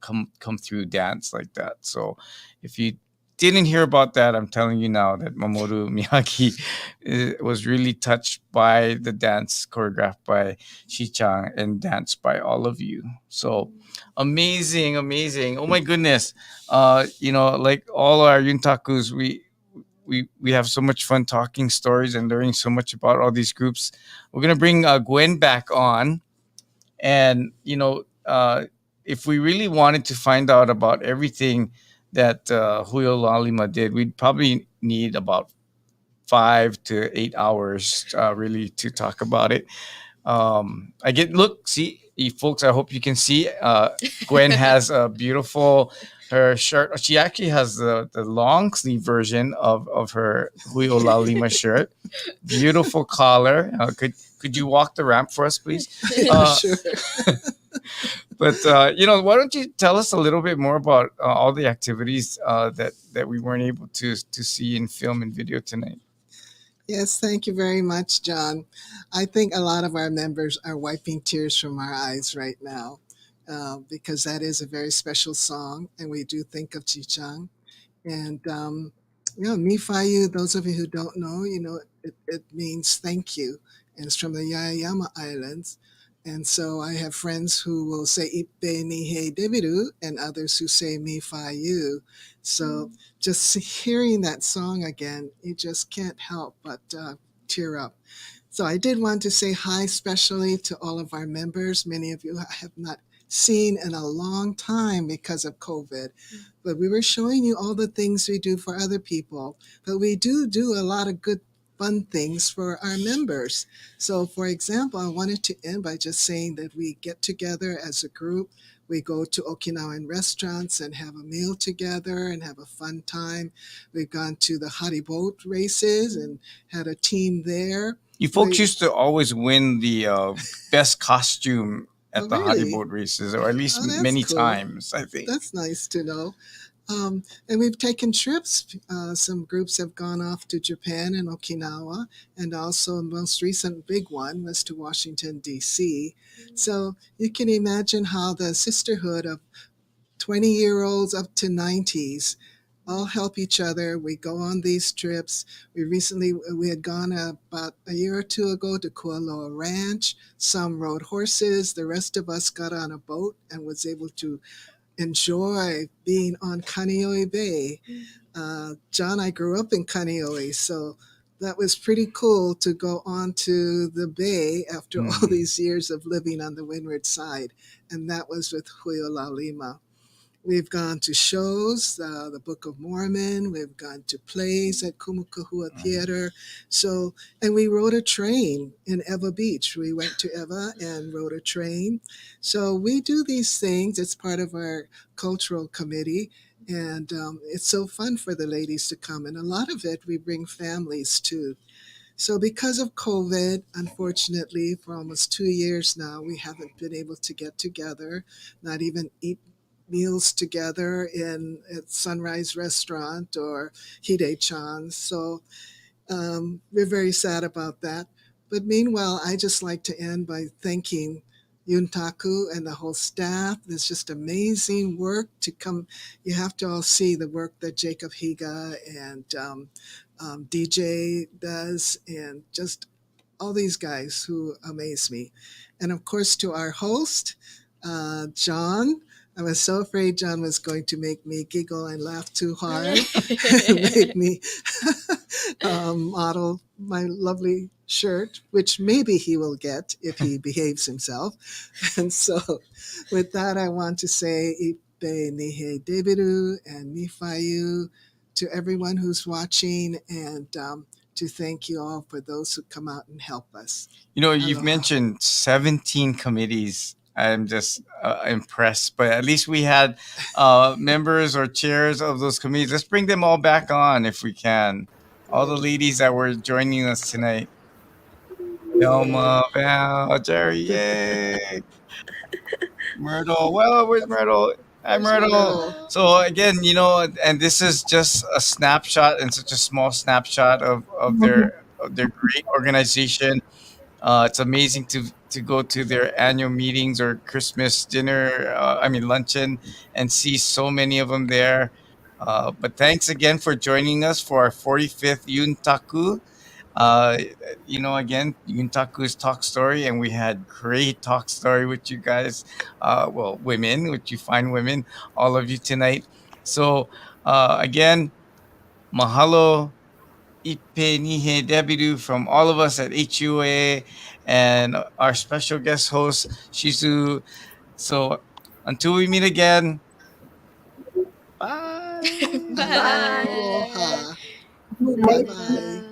[SPEAKER 1] come through dance like that. So, if you didn't hear about that, I'm telling you now that Mamoru Miyagi was really touched by the dance choreographed by Shichang and danced by all of you. So amazing, amazing! Oh my goodness, like all our Yuntakus, we have so much fun talking stories and learning so much about all these groups. We're gonna bring Gwen back on, and if we really wanted to find out about everything that Huyo Lalima did, we'd probably need about 5 to 8 hours really to talk about it. I get look, see, you folks. I hope you can see. Gwen has a beautiful her shirt. She actually has the long sleeve version of her Huyo Lalima shirt. Beautiful collar. Could you walk the ramp for us, please?
[SPEAKER 4] Sure.
[SPEAKER 1] But why don't you tell us a little bit more about all the activities that we weren't able to see in film and video tonight?
[SPEAKER 4] Yes, thank you very much, John. I think a lot of our members are wiping tears from our eyes right now, because that is a very special song, and we do think of Chichang. And Mifayu, those of you who don't know, it means thank you. And it's from the Yaeyama Islands. And so I have friends who will say Ippe Nihe Debiru and others who say Mifayu. So just hearing that song again, you just can't help but tear up. So I did want to say hi especially to all of our members. Many of you I have not seen in a long time because of COVID. But we were showing you all the things we do for other people. But we do a lot of good, fun things for our members. So, for example, I wanted to end by just saying that we get together as a group. We go to Okinawan restaurants and have a meal together and have a fun time. We've gone to the Hariboat races and had a team there.
[SPEAKER 1] You folks used to always win the best costume at the
[SPEAKER 4] really?
[SPEAKER 1] Hariboat races, or at least
[SPEAKER 4] Oh, that's
[SPEAKER 1] many
[SPEAKER 4] cool.
[SPEAKER 1] times, I think.
[SPEAKER 4] That's nice to know. And we've taken trips. Some groups have gone off to Japan and Okinawa, and also the most recent big one was to Washington, D.C. So you can imagine how the sisterhood of 20-year-olds up to 90s all help each other. We go on these trips. We had gone about a year or two ago to Kualoa Ranch. Some rode horses. The rest of us got on a boat and was able to enjoy being on Kaneohe Bay. John, I grew up in Kaneohe, so that was pretty cool to go onto the bay after all these years of living on the windward side. And that was with Huio Laulima. We've gone to shows, the Book of Mormon. We've gone to plays at Kumukahua Theater. So, and we rode a train in Eva Beach. We went to Eva and rode a train. So we do these things. It's part of our cultural committee. And it's so fun for the ladies to come. And a lot of it, we bring families too. So because of COVID, unfortunately, for almost 2 years now, we haven't been able to get together, not even eat meals together at Sunrise Restaurant or Hide-chan's. So we're very sad about that. But meanwhile, I just like to end by thanking Yuntaku and the whole staff. There's just amazing work to come. You have to all see the work that Jacob Higa and DJ does, and just all these guys who amaze me. And of course, to our host, John. I was so afraid John was going to make me giggle and laugh too hard, make me model my lovely shirt, which maybe he will get if he behaves himself. And so with that, I want to say, Nihe Debiru and Nifayu, to everyone who's watching, and to thank you all for those who come out and help us.
[SPEAKER 1] You've
[SPEAKER 4] Aloha.
[SPEAKER 1] mentioned 17 committees. I'm just impressed, but at least we had members or chairs of those committees. Let's bring them all back on if we can. All the ladies that were joining us tonight. Thelma, Val, Gerri, yay! Myrtle. Well, where's Myrtle? Hi,
[SPEAKER 2] Where's
[SPEAKER 1] Myrtle.
[SPEAKER 2] Myrtle?
[SPEAKER 1] So again, and this is just a snapshot and such a small snapshot of their great organization. It's amazing to go to their annual meetings or Christmas dinner, luncheon, and see so many of them there. But thanks again for joining us for our 45th Yuntaku. Uh, again, Yuntaku's talk story, and we had great talk story with you guys. Women, which you find women, all of you tonight. So, again, mahalo, Ipe Nihe Debiru from all of us at HUA and our special guest host, Shizu. So, until we meet again, bye.
[SPEAKER 2] Bye.
[SPEAKER 4] Aloha.
[SPEAKER 7] Bye.
[SPEAKER 4] Bye bye.